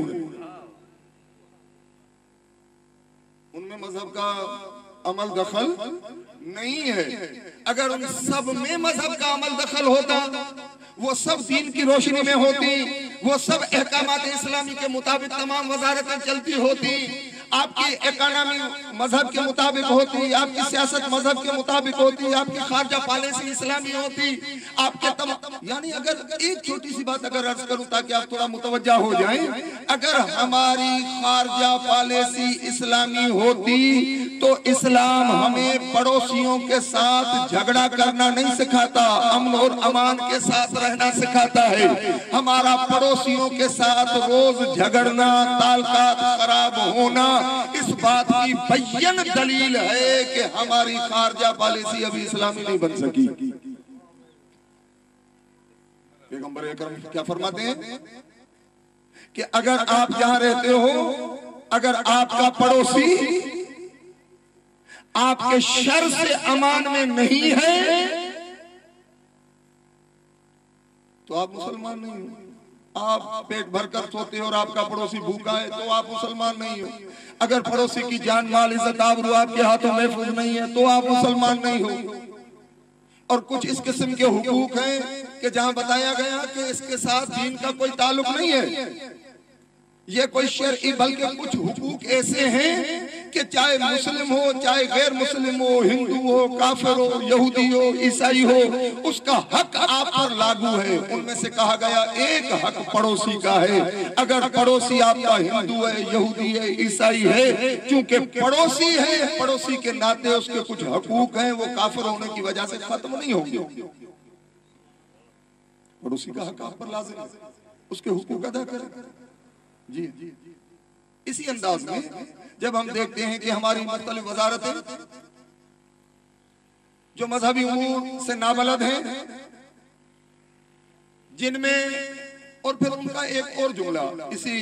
Speaker 1: उनमें मजहब का अमल दखल नहीं है। अगर उन सब में मजहब का अमल दखल होता, वो सब दीन की रोशनी में होती, वो सब अहकामात इस्लामी के मुताबिक तमाम वजारतें चलती होती, आपकी इकोनॉमी मजहब के मुताबिक होती, आपकी सियासत मजहब के मुताबिक होती, आपकी खारजा पॉलिसी इस्लामी होती, आपके यानी अगर एक छोटी सी बात अगर अर्ज करूं ताकि आप थोड़ा मुतवज्जा हो जाएं, अगर हमारी खारजा पॉलिसी इस्लामी होती तो इस्लाम हमें पड़ोसियों के साथ झगड़ा करना नहीं सिखाता, अमन और अमान के साथ रहना सिखाता है। हमारा पड़ोसियों के साथ रोज झगड़ना, ताल्लुकात खराब होना इस बात की बय्यन दलील है कि हमारी खारजा पॉलिसी अभी इस्लामी नहीं बन सकी। पैगंबर अकरम क्या फरमाते हैं कि अगर आप जहां रहते हो, अगर आपका पड़ोसी आपके शर से अमान में नहीं है तो आप मुसलमान नहीं हो। आप पेट भरकर सोते हो और आपका पड़ोसी भूखा है तो आप मुसलमान नहीं हो। अगर पड़ोसी की जान माल इज्जत आबरू आपके हाथों महफूज नहीं है तो आप मुसलमान नहीं हो। और कुछ इस किस्म के हुकूक हैं कि जहां बताया गया कि इसके साथ दीन का कोई ताल्लुक नहीं है, ये कोई शरई, बल्कि कुछ हुकूक ऐसे हैं कि चाहे मुस्लिम हो, चाहे गैर मुस्लिम हो, हिंदू हो, काफिर हो, यहूदी हो, ईसाई हो, उसका हक आप पर लागू है। उनमें से कहा गया एक हक पड़ोसी का है। अगर पड़ोसी आपका हिंदू है, यहूदी है, ईसाई है, चूंकि पड़ोसी है, पड़ोसी के नाते उसके कुछ हकूक हैं, वो काफिर होने की वजह से खत्म नहीं होंगे। पड़ोसी का हक आप पर लाज़िम है, उसके हुकूक अदा करें। जी, इसी अंदाज में जब हम देखते हैं कि हमारी मुख्तलिफ वजारतें जो मजहबी उमूर से नाबलद हैं, जिनमें और फिर उनका एक और जुमला इसी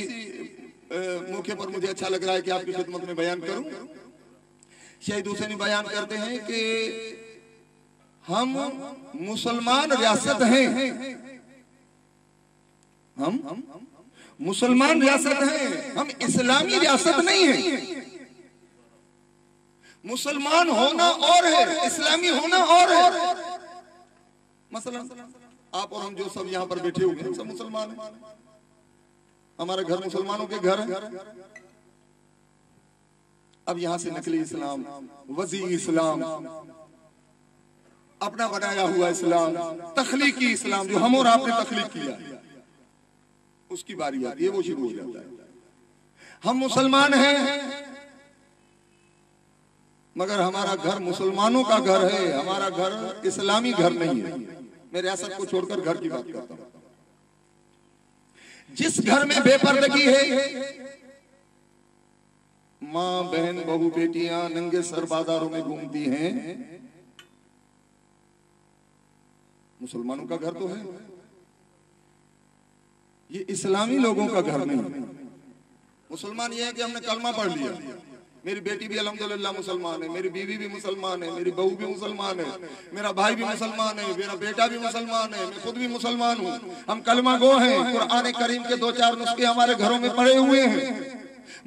Speaker 1: मौके पर मुझे अच्छा लग रहा है कि आपकी खिदमत में बयान करूं। शहीद हुसैनी बयान करते हैं कि हम मुसलमान रियासत हैं हम मुसलमान रियासत हैं, हम इस्लामी रियासत नहीं है। मुसलमान होना और है, इस्लामी होना और है। मसलन आप और हम जो सब यहाँ पर बैठे हुए हैं सब मुसलमान हैं। हमारा घर मुसलमानों के घर है। अब यहां से नकली इस्लाम, वजी इस्लाम, अपना बनाया हुआ इस्लाम, तख्लीकी इस्लाम जो हम और आपने तख्लीक किया, उसकी बारी आती है, वो शुरू हो जाता है। हम मुसलमान हैं मगर हमारा घर मुसलमानों का घर है, हमारा घर इस्लामी घर नहीं है। मैं रियासत को छोड़कर घर की बात करता हूं। जिस घर में बेपर्दगी है, माँ बहन बहू बेटियां नंगे सर बाजारों में घूमती हैं, मुसलमानों का घर तो है, ये इस्लामी लोगों का घर नहीं है। मुसलमान ये है कि हमने कलमा पढ़ लिया, मेरी बेटी भी अल्हम्दुलिल्लाह मुसलमान है, मेरी बीवी भी मुसलमान है, मेरी बहू भी मुसलमान है, मेरा भाई भी मुसलमान है, मेरा बेटा भी मुसलमान है, मैं खुद भी मुसलमान हूँ। हम कलमा गो हैं, कुरान करीम के 2-4 नुस्खे हमारे घरों में पड़े हुए हैं,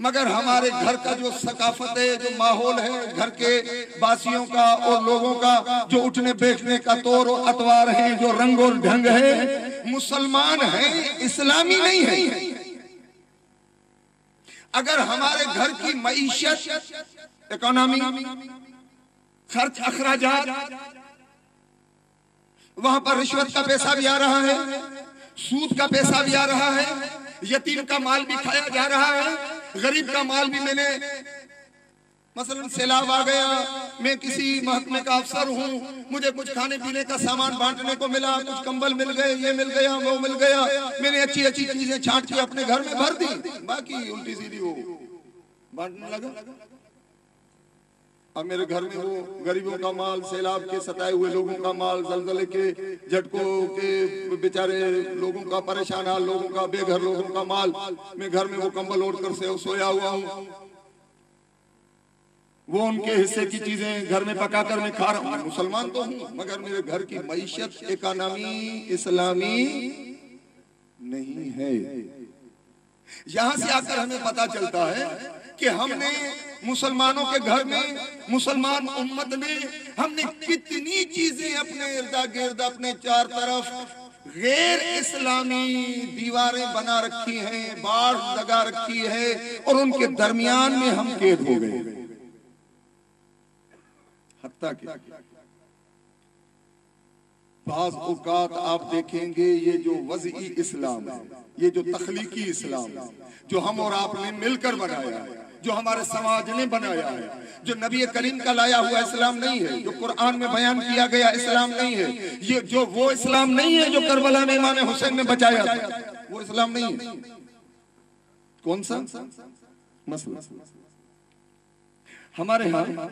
Speaker 1: मगर हमारे घर का जो सकाफत है, जो माहौल है, घर के वासियों का और लोगों का जो उठने बैठने का तौर और अतवार है, जो रंग और ढंग है, मुसलमान है, इस्लामी नहीं है। अगर हमारे घर की मईशत, इकोनॉमी, खर्च अखराजात, वहां पर रिश्वत का पैसा भी आ रहा है, सूद का पैसा भी आ रहा है, यतीम का माल भी खाया जा रहा है, गरीब का माल भी। मैंने मसलन सैलाब आ गया, मैं किसी महकमे का अफसर हूँ, मुझे कुछ खाने पीने का सामान बांटने को मिला, कुछ कंबल मिल गए, ये मिल गया, वो मिल गया, मैंने अच्छी अच्छी चीजें छांट के अपने घर में भर दी, बाकी उल्टी सीधी वो बांटने लगा। अब मेरे घर में वो गरीबों का माल, सैलाब के सताए हुए लोगों का माल, जलजले के झटकों के बेचारे लोगों का, परेशान हाल लोगों का, बेघर लोगों का माल, मैं घर में वो कंबल ओढ़कर से सोया हुआ हूँ, वो उनके हिस्से की चीजें घर में पकाकर मैं खा रहा हूँ। मुसलमान तो हूँ मगर मेरे घर की मईशत इकोनॉमी इस्लामी नहीं है। यहां से आकर हमें पता चलता है कि हमने मुसलमानों के घर में, मुसलमान उम्मत ने, हमने कितनी चीजें अपने इर्दा गिर्द, अपने चार तरफ गैर इस्लामी दीवारें बना रखी हैं, बाढ़ लगा रखी है, और उनके दरमियान में हम कैद हो गए। हत्ता कि बाज़ औक़ात आप देखेंगे ये जो वज़ई इस्लाम है, ये जो तख्लीकी इस्लाम है, जो हम और आपने मिलकर बनाया है, जो हमारे समाज ने बनाया है, जो नबी करीम का लाया हुआ इस्लाम नहीं है, जो कुरान में बयान किया गया इस्लाम नहीं है, ये जो वो इस्लाम नहीं है जो करबला में इमाम हुसैन ने बचाया था, वो इस्लाम नहीं है। कौन सा मसला? हमारे यहाँ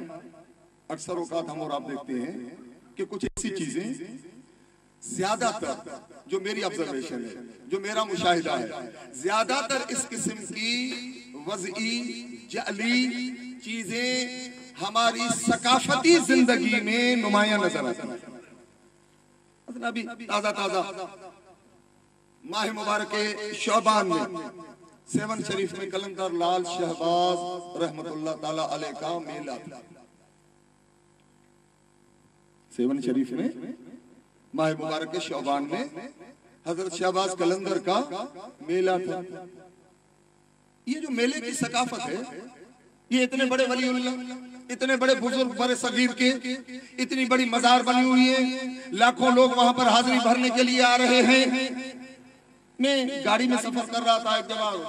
Speaker 1: अक्सर औकात हम और आप देखते हैं कि कुछ ऐसी चीजें, ज्यादातर जो मेरी ऑब्जर्वेशन है, जो मेरा मुशाहिदा है, ज्यादातर इस किस्म की वज़ई जाली चीजें हमारी सकाफती जिंदगी में नुमाया नजर आती है। अभी ताजा ताजा माह मुबारक शौबान में सेवन शरीफ में कलंदर लाल शहबाज रहमतुल्लाह ताला अलैह का मेला था। सेवन शरीफ में माह मुबारक के शौबान में हजरत शहबाज कलंदर का मेला था। ये जो मेले की सकाफत है, ये इतने बड़े वलीउल्लाह, इतने बड़े बुजुर्ग बड़े सगीर के इतनी बड़ी मजार बनी हुई है, लाखों लोग वहां पर हाजिरी भरने के लिए आ रहे हैं। मैं गाड़ी में सफर कर रहा था, एक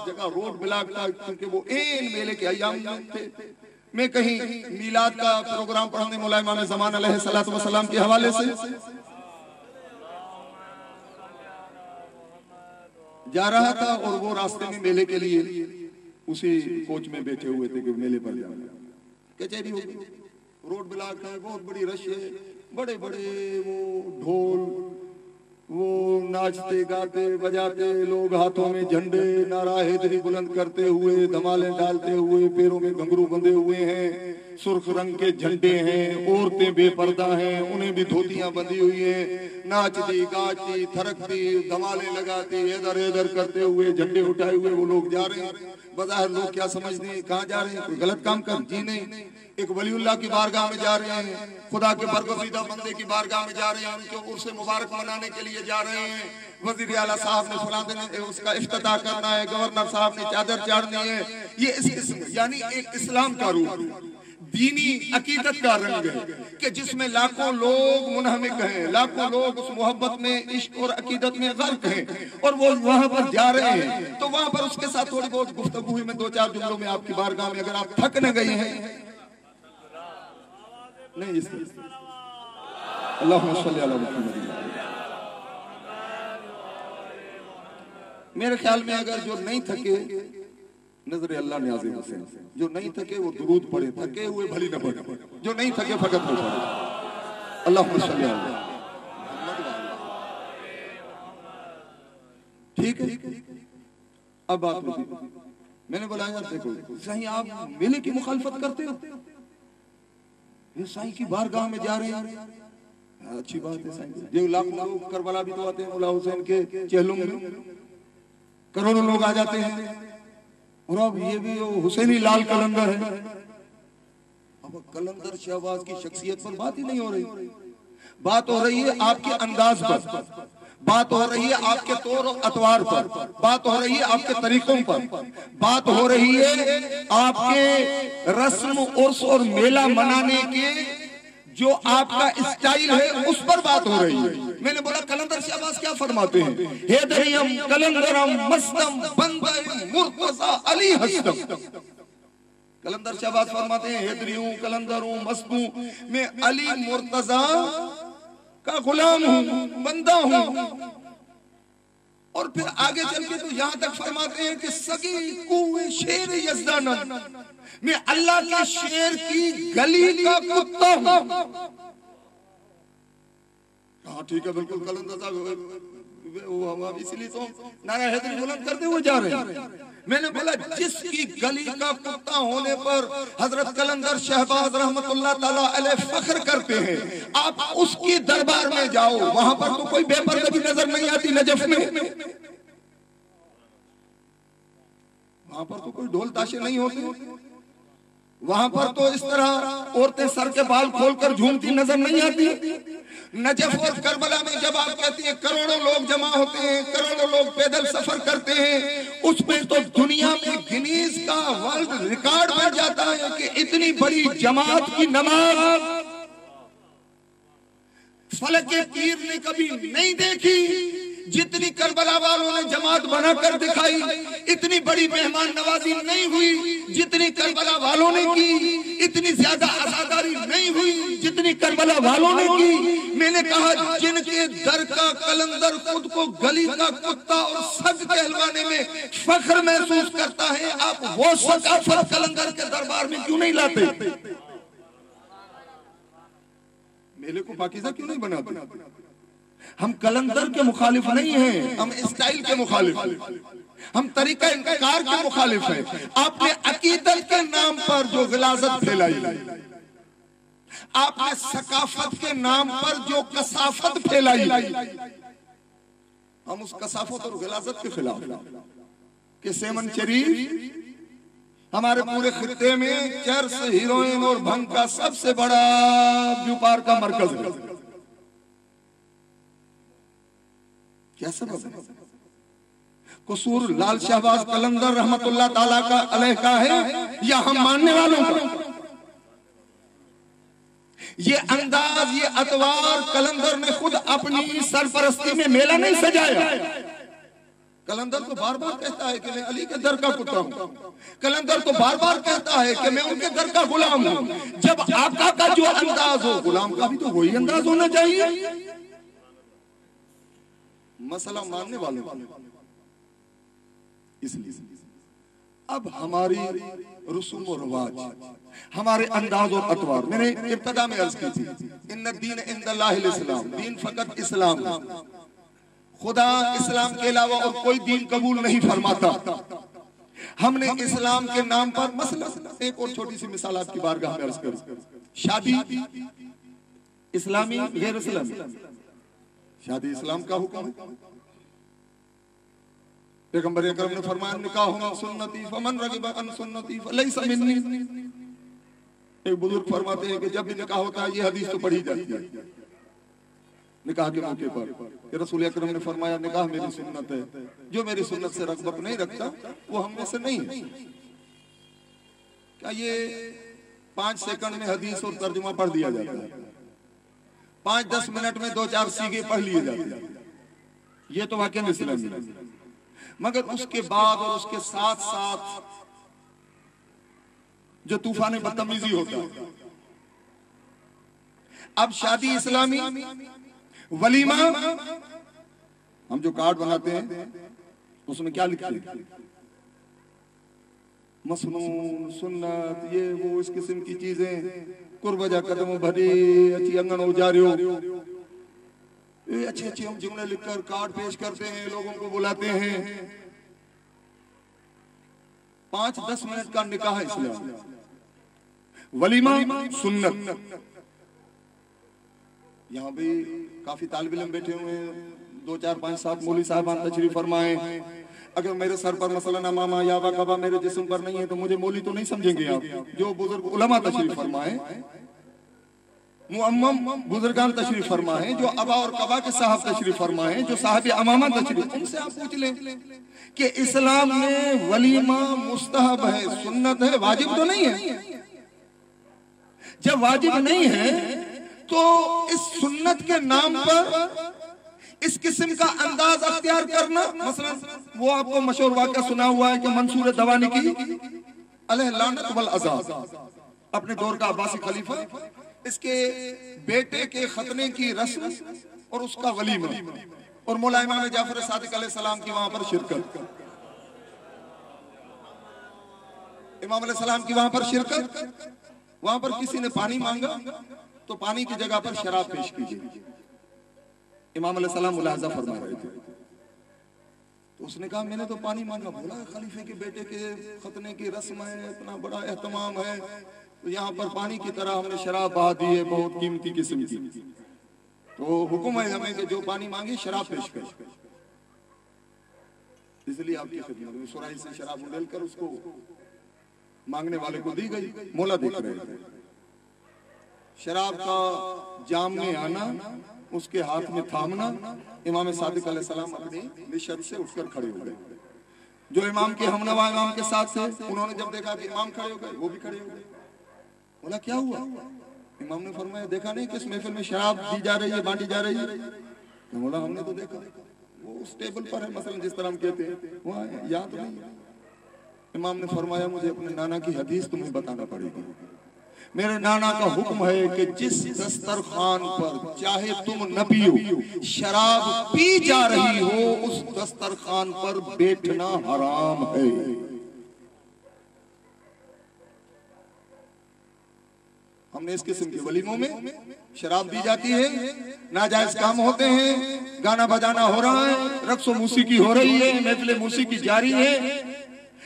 Speaker 1: जगह रोड ब्लॉक था क्योंकि वो एन मेले के अय्याम थे। मैं कहीं मीलाद का प्रोग्राम पढ़ने मौला इमाम ज़मान अलैहिस्सलातु वस्सलाम के हवाले से जा रहा था और वो रास्ते में मेले के लिए उसी कोच में बैठे हुए थे कि मेले पर जाना। कचहरी हो गई, रोड ब्लॉक है, बहुत बड़ी रश है, बड़े बड़े वो ढोल, वो नाचते गाते बजाते लोग, हाथों में झंडे नारा हैदरी बुलंद करते हुए, धमाले डालते हुए, पैरों में घंघरू बंधे हुए हैं, सुर्ख रंग के झंडे हैं, औरतें बेपर्दा हैं, उन्हें भी धोतियां बंधी हुई हैं, नाचती गाचती थरकती धमाले लगाती इधर इधर करते हुए झंडे उठाए हुए वो लोग जा रहे हैं। बाजार लोग क्या समझते हैं कहाँ जा रहे हैं, कोई गलत काम कर? जी नहीं, एक वलीउल्लाह की बारगाह में जा रहे हैं, खुदा के बरगुज़ीदा बंदे की बारगाह में जा रहे हैं, उनके उर्स मुबारक मनाने के लिए जा रहे हैं। वजीर आला साहब ने फलां दिन उसका इफ्तिताह करना है, गवर्नर साहब ने चादर चाड़नी है। ये यानी एक इस्लाम का रूप, दीनी अकीदत का रंग है कि जिसमें लाखों लोग मुनहमिक हैं, लाखों लोग उस मोहब्बत में, इश्क और अकीदत में गर्क हैं और वो वहां पर जा रहे हैं। तो वहां पर उसके साथ थोड़ी बहुत गुफ्तगू हुई। मैं दो चार जुमलों में आपकी बारगाह में, अगर आप थक न गए हैं नहीं इसलिए अल्लाहुम्मा सल्ली अला मुहम्मद। मेरे ख्याल में अगर जो नहीं थके नजर अल्लाह न्याज़े हुसैन, जो नहीं थके वो दुरूद पढ़े, थके हुए भली न पढ़े, जो नहीं थके फकत वो पढ़े। अल्लाहुम्मा सल्ली अला। ठीक है, अब बात होती, मैंने बोला यार देखो सही आप मेले की मुखालफत करते हो, ये साईं की बारगाह में जा रहे हैं, अच्छी बात है साईं। जो लाखों लोग करबला भी तो आते हैं, मुला हुसैन के चेहलों में करोड़ों लोग आ जाते हैं, और अब ये भी हुसैनी लाल कलंदर है। अब कलंदर शहबाज की शख्सियत पर बात ही नहीं हो रही, बात हो रही है आपके अंदाज पर, बात हो रही है आपके तौर और अतवार पर, बात हो रही है आपके तरीकों पर, बात हो रही है आपके रस्म उर्स और मेला मनाने के जो आपका स्टाइल है उस पर बात हो रही है। मैंने बोला कलंदर शहबाज क्या फरमाते हैं, हैदरियम कलंदरम मस्तम बंदे मुर्तजा अली हस्तम। कलंदर शहबाज फरमाते हैं हैदरी हूं, कलंदर हूं, मस्त हूं, मैं अली मुर्तजा का गुलाम हूं, बंदा हूं। और फिर आगे चल के तो यहां तक फरमाते हैं कि सगी कुए शेर यज़दानम, मैं अल्लाह के शेर की गली का कुत्ता हूं। हाँ ठीक है, बिल्कुल कलंदर साहब, इसलिए तो नारा हैदरी बुलंद करते हुए जा रहे हैं। मैंने बोला जिसकी गली का कुत्ता होने पर हजरत कलंदर शहबाज रहमतुल्लाह ताला अलैह फख्र करते हैं, आप उसके दरबार में जाओ, वहां पर तो कोई बेपर्दगी नजर नहीं आती नजफ में, वहां पर तो कोई ढोल ताशे नहीं होते, वहां पर तो इस तरह औरतें सर के बाल खोलकर झूमती नजर नहीं आती। नजफ और करबला में जब आप कहती हैं करोड़ों लोग जमा होते हैं, करोड़ों लोग पैदल सफर करते हैं, उसमें तो दुनिया में गिनीज का वर्ल्ड रिकॉर्ड बन जाता है कि इतनी बड़ी जमात की नमाज फलक के पीर ने कभी नहीं देखी जितनी करबला वालों ने जमात बनाकर दिखाई। इतनी बड़ी मेहमान नवाजी नहीं हुई जितनी करबला वालों ने की, इतनी ज्यादा आजादारी नहीं हुई जितनी करबला वालों ने की। मैंने कहा जिनके दर का कलंदर खुद को गली का कुत्ता और सग कहलवाने में फख्र महसूस करता है, आप वो सकाफत कलंदर के दरबार में क्यों नहीं लाते? मेले को पाकीज़ा क्यों नहीं बनाते? हम कलंदर के मुखालिफ नहीं हैं, हम स्टाइल के मुखालिफ हैं, हम तरीका इनकार के मुखालिफ हैं। आपने अकीदत के नाम पर जो गिलाजत फैलाई, आपने सकाफत के नाम पर जो कसाफत फैलाई, हम उस कसाफत और गिलाजत के खिलाफ कि सेमन शरीफ हमारे पूरे खित्ते में चर्स, हीरोइन और भंग का सबसे बड़ा व्यापार का मरकज है। क्या सबब है? कसूर लाल शहबाज कलंदर रहमतुल्लाह ताला का अलैह का है या हम मानने वालों का? ये अंदाज, ये अतवार कलंदर ने खुद अपनी सरपरस्ती में मेला नहीं सजाया। कलंदर तो बार बार कहता है कि मैं अली के दर का कुत्ता हूं, कलंदर तो बार बार कहता है कि मैं उनके दर का गुलाम हूं। जब आका का जो अंदाज हो, गुलाम का भी तो वही अंदाज होना चाहिए। मसला मानने वालों का। इसलिए अब हमारी रसूम और रवाज, हमारे अंदाज और अतवार, मैंने इब्तदा में अर्ज की थी इन्ना दीन इंदल्लाहिल इस्लाम, दीन फकत इस्लाम है, खुदा इस्लाम के अलावा और कोई दीन कबूल नहीं फरमाता। हमने इस्लाम के नाम पर मसला, एक और छोटी सी मिसाल आपकी बारगाह में अर्ज करूं, शादी इस्लामी गैर इस्लामी, शादी इस्लाम का हुक्म है। पैगंबर अकरम ने फरमाया निकाह सुन्नती फमन रगिबा अन सुन्नती फलैसा मिन्नी। एक बुजुर्ग फरमाते हैं कि जब भी निकाह होता है ये हदीस तो पढ़ी जाती है निकाह के मौके पर कि रसूल अकरम ने फरमाया निकाह मेरी सुन्नत है, जो मेरी सुन्नत से रग़बत नहीं रखता वो हम में से नहीं है। क्या ये 5 सेकंड में हदीस और तर्जुमा पढ़ दिया जाता है, 5-10 मिनट में 2-4 सीगे पढ़ लिए जाते हैं, ये तो वाकई इस्लामी है। मगर उसके बाद और उसके साथ साथ जो तूफान बदतमीजी होता है। अब शादी इस्लामी, वलीमा, हम जो कार्ड बनाते हैं उसमें क्या लिखते हैं, मसनून, सुन्नत, ये वो इस किस्म की चीजें, कुर्बजा कदम भरे अच्छी अंगन उजारियो, अच्छे अच्छे हम जुमले लिखकर कार्ड पेश करते हैं, लोगों को बुलाते हैं। 5-10 मिनट का निकाह है इस्लाम, वलीमा सुन्नत। यहाँ भी काफी तालिब इल्म बैठे हुए हैं, 2-4-5-7 मौलवी साहबान तशरीफ फरमाए। अगर मेरे सर पर मसलन अमामा या वकबा मेरे जिस्म पर नहीं है तो मुझे मौलवी तो नहीं समझेंगे आप। जो बुजुर्ग उलमा तशरीफ फरमाए, मुअम्मम बुजुर्गान तशरीफ फरमाए, जो अबा और कबा के साहब तशरीफ फरमाए, जो साहब अमामा तशरीफ, उनसे आप पूछ लें कि इस्लाम में वलीमा मुस्तहब है, सुन्नत है, वाजिब तो नहीं है। जब वाजिब नहीं है तो इस सुन्नत के नाम पर इस किस्म का अंदाज अख्तियार करना, मसलन वो आपको मशहूर वाक़या सुना हुआ है कि मंसूर दवानी की अलैहि लानत वल अज़ाब, अपने दौर का अब्बासी खलीफा, इसके बेटे के खतने की रस्म और उसका वलीमा और मौला इमाम जाफर सादिक अलैहि सलाम की वहां पर शिरकत, इमाम अलैहि सलाम की वहां पर शिरकत। वहां पर किसी ने पानी मांगा तो पानी की जगह पर शराब पेश की गई। इमाम अलैहि सलाम मुलाहजा फरमा रहे थे, तो उसने कहा मैंने तो पानी मांगा, बोला खलीफे के बेटे के खतने की रस्म है, इतना बड़ा एहतमाम है, तो यहाँ पर पानी की तरह हमने शराब बहा दी है, बहुत कीमती किस्म की, तो हुक्म है हमें कि जो पानी मांगे शराब पेश करे। इसलिए आपकी खिदमत में सुराही से शराब उड़ेलकर उसको मांगने वाले को दी गई। मौला देख रहे थे, शराब का जाम में आना, उसके हाथ में थामना, इमाम सादिक अलैहि सलाम अपनी निशत से उठकर खड़े हो गए। जो इमाम के हमनवा इमाम के साथ थे, उन्होंने जब देखा कि इमाम खड़े हो गए, वो भी खड़े हो गए। बोला क्या हुआ? इमाम ने फरमाया देखा नहीं किस महफिल में शराब दी जा रही है, बांटी जा रही है? बोला हमने तो देखा, वो उस टेबल पर है, मसलन जिस तरह हम कहते हैं वहाँ याद नहीं। इमाम ने फरमाया मुझे अपने नाना की हदीस तुम्हें बताना पड़ेगी। मेरे नाना का हुक्म है कि जिस दस्तरखान पर चाहे तुम न पियो, शराब पी जा रही हो, उस दस्तरखान पर बैठना हराम है। हमने इस किस्म के वलीमों में शराब दी जाती है, नाजायज काम होते हैं, गाना बजाना हो रहा है, रक्स मौसीकी हो रही है, महफिल मौसीकी जारी है,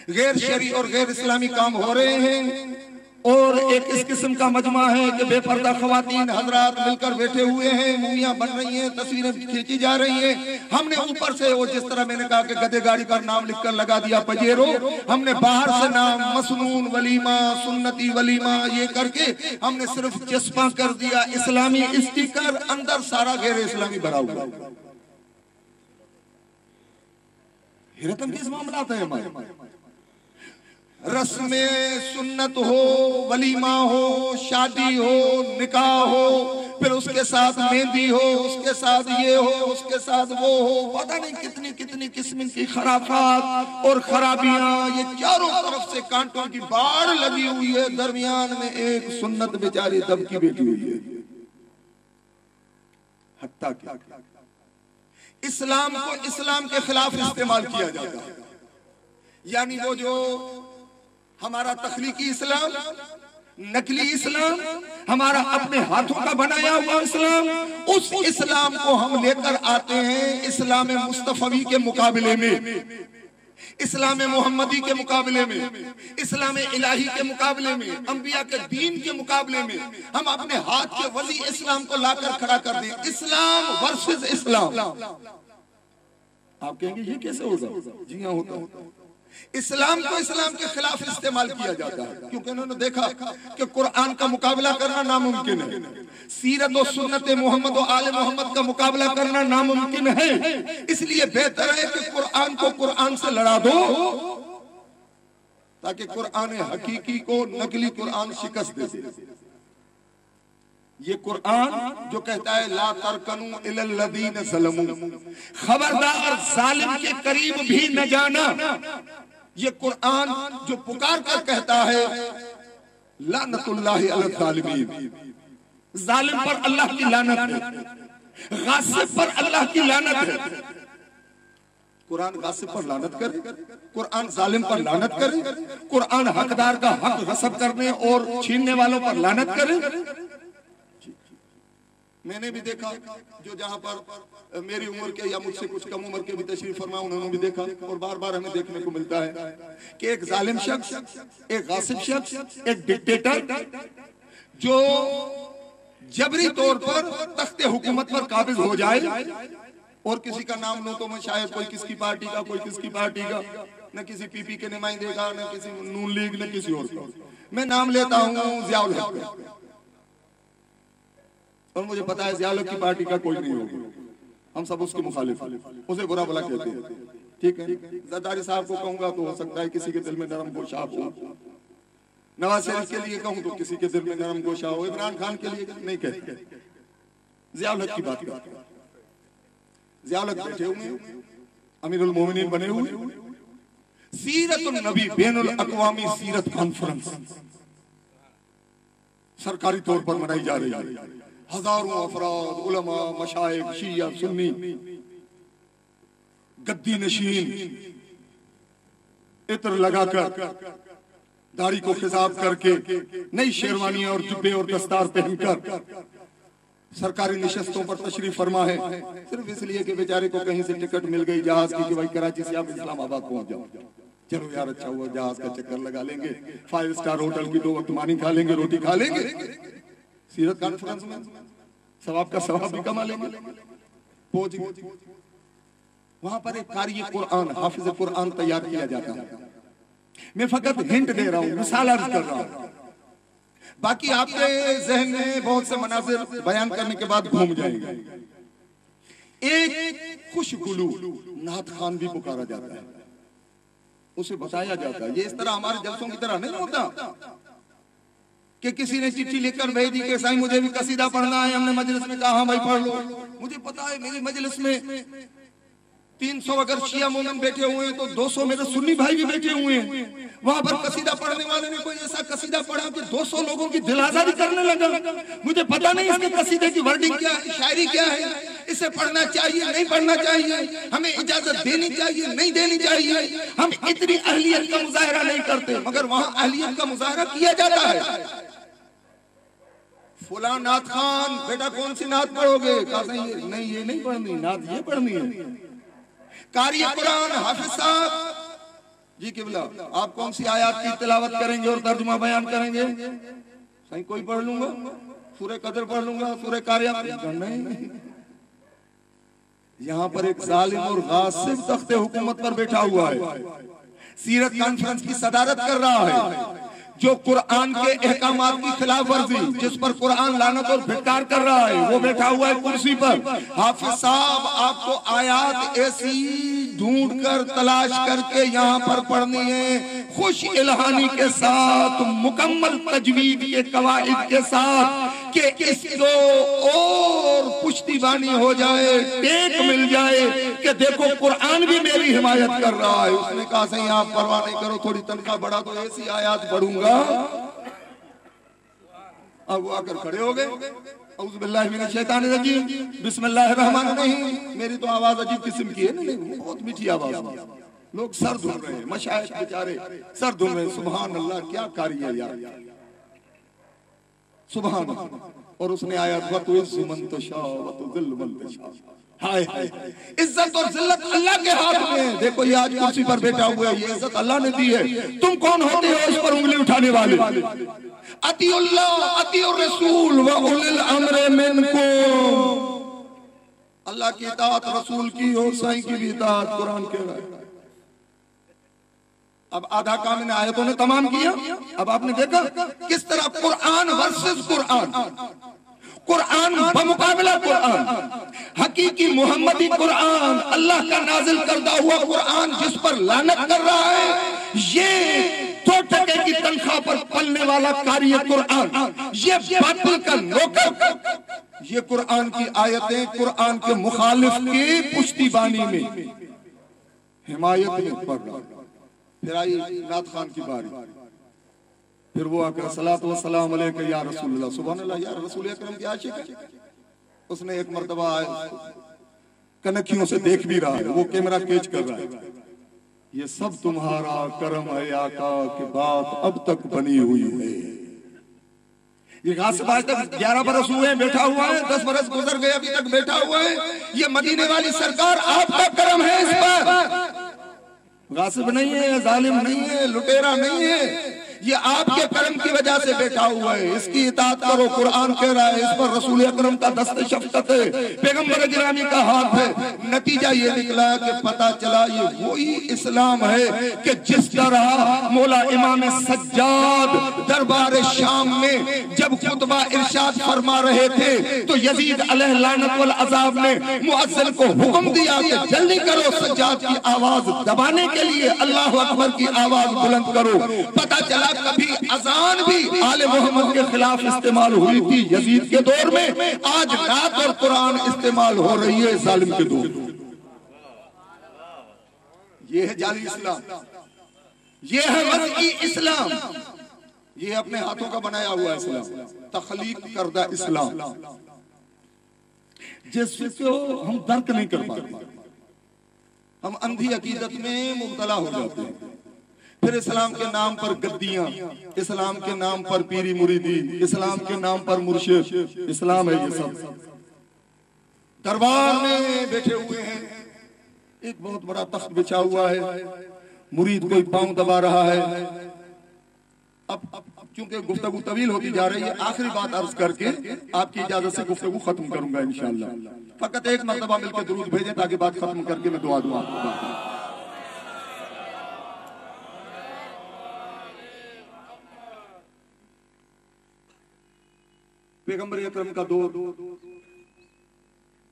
Speaker 1: गैर शरी और गैर इस्लामी काम हो रहे हैं, और एक इस किस्म का मजमा है कि बेपर्दा खवातीन हजरात मिलकर बैठे हुए हैं, मूवियां बन रही हैं, तस्वीरें खींची जा रही हैं। हमने ऊपर से वो जिस तरह मैंने कहा कि गधे गाड़ी पर नाम लिखकर लगा दिया पजेरो, हमने बाहर से नाम मसनून वलीमा, सुन्नती वलीमा ये करके हमने सिर्फ चस्पा कर दिया इस्लामी स्टिकर, अंदर सारा गैर इस्लामी भरा हुआ। हिरतन किस मामला है हमारे? रस्म सुन्नत हो, वलीमा हो, शादी हो, निकाह हो, फिर उसके साथ मेहंदी हो, उसके साथ ये हो, उसके साथ वो हो, पता नहीं कितनी कितनी किस्म की खराफात और खराबियां, ये चारों तरफ से कांटों की बाढ़ लगी हुई है, दरमियान में एक सुन्नत बेचारी दबकी बैठी हुई है। हत्ता क्या इस्लाम को इस्लाम के खिलाफ इस्तेमाल किया जाता है, यानी वो जो हमारा तख्लीकी इस्लाम, नकली इस्लाम, हमारा अपने हाथों का बनाया हुआ इस्लाम, उस इस्लाम को हम लेकर आते हैं इस्लाम मुस्तफवी के मुकाबले में। इस्लाम मोहम्मदी के मुकाबले में, इस्लाम इलाही के मुकाबले में, अंबिया के दीन के मुकाबले में हम अपने हाथ के वली इस्लाम को लाकर खड़ा कर दें। इस्लाम वर्सेस इस्लाम। आप कहेंगे ये कैसे होगा? जी हाँ, होता। इस्लाम को इस्लाम के खिलाफ इस्तेमाल किया जाता है, क्योंकि उन्होंने देखा कि कुरान का मुकाबला करना नामुमकिन है, सीरत और सुन्नत मोहम्मद और आले मोहम्मद का मुकाबला करना नामुमकिन है। इसलिए बेहतर है कि कुरान को कुरान से लड़ा दो, ताकि कुरान हकीकी को नकली कुरान शिकस्त दे दे। ये कुरान जो कहता है ला तरकनू इलल लदीन ज़लमू, खबरदार जालिम के करीब भी न जाना, ये कुरान जो पुकार कर कहता है लानतुल्लाहि अलल ज़ालिमीन, जालिम पर अल्लाह की लानत है, गासिब पर अल्लाह की लानत है। कुरान गासिब पर लानत करे, कुरान जालिम पर लानत करे, कुरान हकदार का हक गस्ब करने और छीनने वालों पर लानत करे। मैंने भी देखा जो जहां पर मेरी उम्र के या मुझसे कुछ कम उम्र के भी तशरीफ फरमा, उन्होंने भी देखा और बार बार हमें देखने को मिलता है कि एक जालिम शख्स, एक गासिब शख्स, एक डिक्टेटर जो जबरी तौर पर तख्ते हुकूमत पर काबिज हो जाए, और किसी का नाम लो तो मैं शायद कोई किसकी पार्टी का, कोई किसकी पार्टी का, न किसी पीपी के नुमाइंदे का, न किसी नून लीग, न किसी और का। मैं नाम लेता हूँ ज़ियाउल हक, और मुझे पता है ज़ियाउल हक की पार्टी का कोई नहीं होगा, हम सब उसके मुखालिफ, उसे बुरा भला कहते हैं। ठीक है, जरदारी साहब को कहूंगा तो हो सकता है किसी के दिल में नरम गोशाब हो, नवाज शरीफ के लिए कहूं तो किसी के दिल में नरम गोशा हो, इमरान खान के लिए नहीं कहते। ज़ियाउल हक की बात करते हैं। ज़ियाउल हक बैठे हुए, अमीरुल मोमिनीन बने हुए, सीरतुन नबी बैनुल अक़वामी सीरत कॉन्फ्रेंस सरकारी तौर पर मनाई जा रही है। हजारों अफराद, उलमा, मशाइख, शिया, सुन्नी, गद्दी नशीन, इत्र लगाकर, दाढ़ी को खिजाब करके, नई शेरवानियां और जुब्बे और दस्तार पहनकर सरकारी निशस्तों पर तशरीफ फरमा है, सिर्फ इसलिए कि बेचारे को कहीं से टिकट मिल गई जहाज की कि भाई कराची से आप इस्लामाबाद पहुंच जाओ। चलो यार अच्छा हुआ, जहाज का चक्कर लगा लेंगे, 5 स्टार होटल की 2 वक्त मानी खा लेंगे, रोटी खा लेंगे, सीरत कॉन्फ्रेंस में सवाब का सवाब भी कमा लेंगे। पहुंच गए वहां पर एक कारी कुरान, हाफिज कुरान तैयार किया जाता है। मैं फकत हिंट दे रहा हूँ, मिसाल अर्ज कर रहा हूँ, बाकी आपके जहन में बहुत से मनाजिर बयान करने के बाद घूम जाएंगे। एक खुशगुलू नात खान भी पुकारा जाता है, उसे बताया जाता है। ये इस तरह हमारे जलसों की तरह नहीं होता कि किसी ने चिट्ठी लिखकर भेजी कि साईं मुझे भी कसीदा पढ़ना है, हमने मजलिस में कहा हाँ भाई पढ़ लो। मुझे पता है मेरी मजलिस में 300 अगर शिया मोमिन बैठे हुए हैं तो 200 मेरे सुन्नी भाई भी बैठे हुए हैं। वहां पर कसीदा पढ़ने वाले ने कोई ऐसा कसीदा पढ़ा कि 200 लोगों की दिल आजारी करने लगा। मुझे पता नहीं इसके कसीदे की वर्डिंग क्या है, शायरी क्या है, इसे पढ़ना चाहिए नहीं पढ़ना चाहिए, हमें इजाजत देनी चाहिए नहीं देनी चाहिए। हम इतनी अहलियत का मुजाहरा नहीं करते, मगर वहां अहलियत का मुजाहरा किया जाता है। फुला नात खान, बेटा कौन सी नात पढ़ोगे? कहा नहीं ये नहीं पढ़नी, नात ये पढ़नी है। कारी कुरान हाफिज साहब जी किबला, आप कौन सी आयत की तिलावत करेंगे और तर्जुमा बयान करेंगे? सही कोई पढ़ लूंगा, सूरह कदर पढ़ लूंगा, सूरह कारियात नहीं। यहाँ पर एक जालिम और गासिब तख्ते हुकूमत पर बैठा हुआ है, सीरत कॉन्फ्रेंस की सदारत कर रहा है, जो कुरान के अहकामात की खिलाफ वर्जी, जिस पर कुरान लानत और धिक्कार कर रहा है, वो बैठा हुआ है कुर्सी पर। हाफिज साहब आपको आयात ऐसी ढूंढ कर तलाश करके यहाँ पर पढ़नी है, खुश इल्हानी के साथ, मुकम्मल तजवीद के कवाइद के साथ, कि इसको और पुश्तीबानी हो जाए, टेक मिल जाए कि देखो कुरान भी मेरी हिमायत कर रहा है। उसने कहा सही आप परवाह नहीं करो, थोड़ी तनख्वाह बढ़ा तो ऐसी आयात पढ़ूंगा। अब वो आकर खड़े हो गए, औज़ु बिल्लाहि मिनश शैतानिर रजीम, बिस्मिल्लाहिर रहमानिर रहीम। मेरी तो आवाज अजीब किस्म की है, नहीं बहुत मीठी आवाज है। लोग सर धुल रहे हैं, मशाइख बेचारे सर धुल रहे हैं। सुभान अल्लाह, क्या कारी है यार, सुभान अल्लाह। और उसने आयत वतुइज़्ज़ु मन तशा वतुज़िल्लु मन तशा, हाय हाय, इज्जत और जिल्लत अल्लाह के हाथ में है। देखो ये आज कुर्सी पर बैठा हुआ है, ये इज्जत अल्लाह ने दी है। तुम कौन होते हो इस पर उंगली उठाने वाले? अतिउल्लाह अतिउर रसूल व उलिल अम्र मिनकुम। अल्लाह की इताअत रसूल की और साईं की भी इताअत कुरान कह रहा है। अब आधा काम इन आयतों ने तमाम किया। अब आपने देखा किस तरह कुरान वर्सेस कुरान, कुरान बमुकाबला कुरान, हकीकी मोहम्मदी कुरान, अल्लाह का नाजिल करदा हुआ कुरान जिस पर लानत कर रहा है, ये 2 टके की तनख्वाह पर पलने वाला कारी कुरान, ये बातिल का नौकर, ये कुरान की आयतें कुरान के मुखालिफ की पुश्तीबानी में हिमायत में पढ़ रहा। फिर आई नात खान की बारी, फिर वो आकर सलातो व सलाम अलैका या रसूलल्लाह, सुभान अल्लाह, या रसूल अकरम की आशिक है। उसने एक मर्तबा कनखियों से देख भी रहा है, वो कैमरा कैच कर रहा है। ये सब तुम्हारा करम है आका की बात अब तक बनी हुई है। ये गासिब आज तक 11 बरस हुए बैठा हुआ है, 10 बरस गुजर गए अभी तक बैठा हुआ है। ये मदीने वाली सरकार आपका करम है इस पर, गासिब नहीं है, जालिम नहीं है, लुटेरा नहीं है, ये आपके करम की वजह से बैठा हुआ है। इसकी इताअत करो, कुरान कह रहा है, इस पर रसूल अकरम का दस्त शफ़क़त है, पैगंबर गिरामी का हाथ है। नतीजा ये निकला कि पता चला ये वही इस्लाम है कि जिस तरह मौला इमाम सज्जाद दरबार शाम में जब खुतबा इरशाद फरमा रहे थे तो यजीद अलैहि लानत वल अज़ाब ने मुअज्जिन को हुक्म दिया कि जल्दी करो, सज्जाद की आवाज दबाने के लिए अल्लाह अकबर की आवाज बुलंद करो। पता चला कभी अजान भी आले मोहम्मद के खिलाफ इस्तेमाल हुई थी यजीद के दौर में, आज नात और कुरान इस्तेमाल हो रही है जालिम के दौर में। ये है जाली इस्लाम, ये है वज़ई इस्लाम, ये अपने हाथों का बनाया हुआ इस्लाम, तख्लीक करदा इस्लाम, जिसको हम दर्क नहीं कर पाते। हम अंधी अकीदत में मुब्तला हो जाते हैं। फिर इस्लाम के नाम पर गद्दियां, इस्लाम के नाम पर पीरी मुरीदी, इस्लाम के नाम पर मुर्शिद, इस्लाम है ये सब। दरबार में बैठे हुए हैं, एक बहुत बड़ा तख्त बिछा हुआ है, मुरीद कोई पांव दबा रहा है। अब क्योंकि गुफ्तगू तवील होती जा रही है, आखिरी बात अर्ज करके आपकी इजाजत से गुफ्तगू खत्म करूंगा इंशाअल्लाह। फकत एक मर्तबा मिलकर दुरूद भेजें ताकि बात खत्म करके मैं दुआ दूं आपको। पैगंबर अकरम का दौर,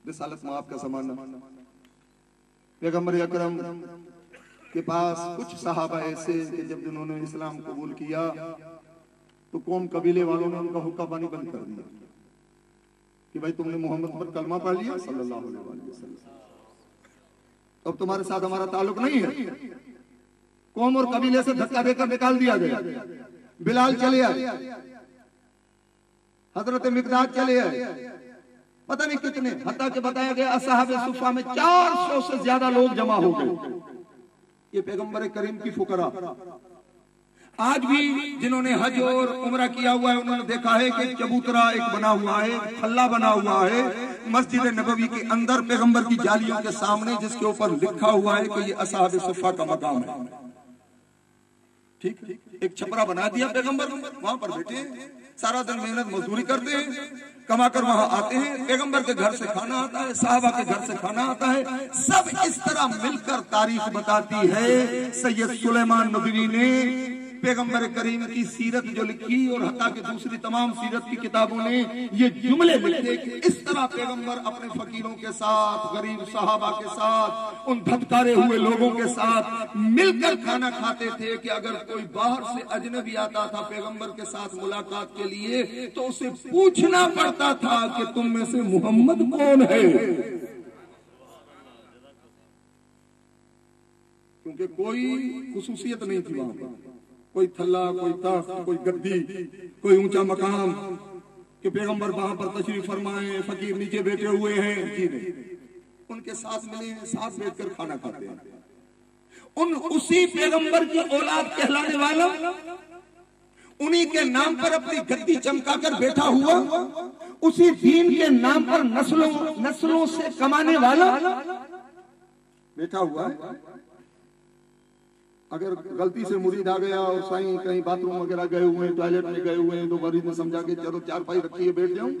Speaker 1: रिसालत माफ का ज़माना, पैगंबर अकरम के पास कुछ सहाबा ऐसे कि जब जिन्होंने इस्लाम कबूल किया तो कौम कबीले वालों ने उनका हुक्का पानी बंद कर दिया कि भाई तुमने मोहम्मद पर कलमा पढ़ लिया सल्लल्लाहु अलैहि वसल्लम, अब तुम्हारे साथ हमारा ताल्लुक नहीं है। कौम और कबीले से धक्का देकर निकाल दिया गया। बिलाल चले आए, हजरत मिकदाद चले आए, पता नहीं कितने, हत्ता के बताया गया असहाबे सुफ़ा में 400 से ज्यादा लोग जमा हो गए। ये पैगंबर करीम की फुकरा, आज भी जिन्होंने हज और उम्रा किया हुआ है उन्होंने देखा है कि चबूतरा एक बना हुआ है, खल्ला बना हुआ है मस्जिद नबवी के अंदर पैगंबर की जालियों के सामने, जिसके ऊपर लिखा हुआ है कि ये असहाबे सुफ़ा का मकाम है। ठीक, एक छपरा बना दिया पैगंबर, वहां पर बैठे हैं, सारा दिन मेहनत मजदूरी करते हैं, कमाकर वहां आते हैं, पैगंबर के घर से खाना आता है, साहबा के घर से खाना आता है, सब इस तरह मिलकर तारीख बताती है। सैयद सुलेमान नदवी ने पैगंबर करीम की सीरत जो लिखी और हत्ता के दूसरी तमाम सीरत की किताबों ने ये जुमले लिखे कि इस तरह पैगंबर अपने फकीरों के साथ, गरीब सहाबा के साथ, उन धत्कारे हुए लोगों के साथ मिलकर खाना खाते थे कि अगर कोई बाहर से अजनबी आता था पैगंबर के साथ मुलाकात के लिए तो उसे पूछना पड़ता था कि तुम में से मोहम्मद कौन है, क्योंकि कोई खुसूसियत नहीं थी वहां पर, कोई थल्ला, कोई तख्त, कोई गद्दी, कोई ऊंचा मकाम कि पैगंबर वहां पर तशरीफ फरमाए, फकीर नीचे बैठे हुए हैं, जी नहीं, उनके साथ मिले हैं, साथ बैठकर खाना खाते हैं। उन उसी पैगंबर की औलाद कहलाने वाला, उन्हीं के नाम पर अपनी गद्दी चमकाकर बैठा हुआ, उसी दीन के नाम पर नस्लों से कमाने वाला बैठा हुआ है। अगर गलती से मुरीद आ गया और साईं कहीं बाथरूम वगैरह गए हुए हैं, टॉयलेट में गए हुए हैं, तो मरीद ने समझा के चलो चारपाई रखी है बैठ जाऊं,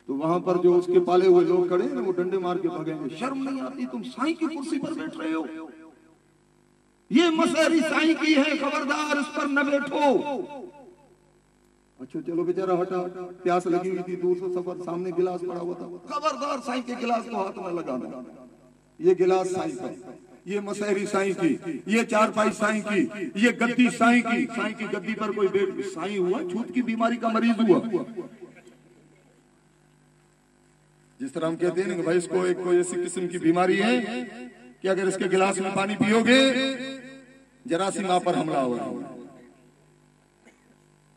Speaker 1: तो वहां पर जो उसके पाले हुए लोग खड़े हैं वो डंडे मार के भगेंगे। शर्म नहीं आती, तुम साईं की कुर्सी पर बैठ रहे हो, ये मसहरी साईं की है, खबरदार इस पर न बैठो। अच्छा चलो बेचारा हटा, प्यास लगी हुई थी, दूर से सफर, सामने गिलास पड़ा हुआ था, खबरदार साईं के गिलास को हाथ में लगाना। ये गिलास साईं का, ये मसहरी साईं की, ये चारपाई साईं की, ये गद्दी साईं की। साईं की गद्दी पर कोई बैठ, साईं हुआ छूत की बीमारी का मरीज हुआ। जिस तरह हम कहते हैं ना भाई इसको एक कोई ऐसी किस्म की बीमारी है कि अगर इसके गिलास में पानी पियोगे जरासीम पर हमला हो रहा है।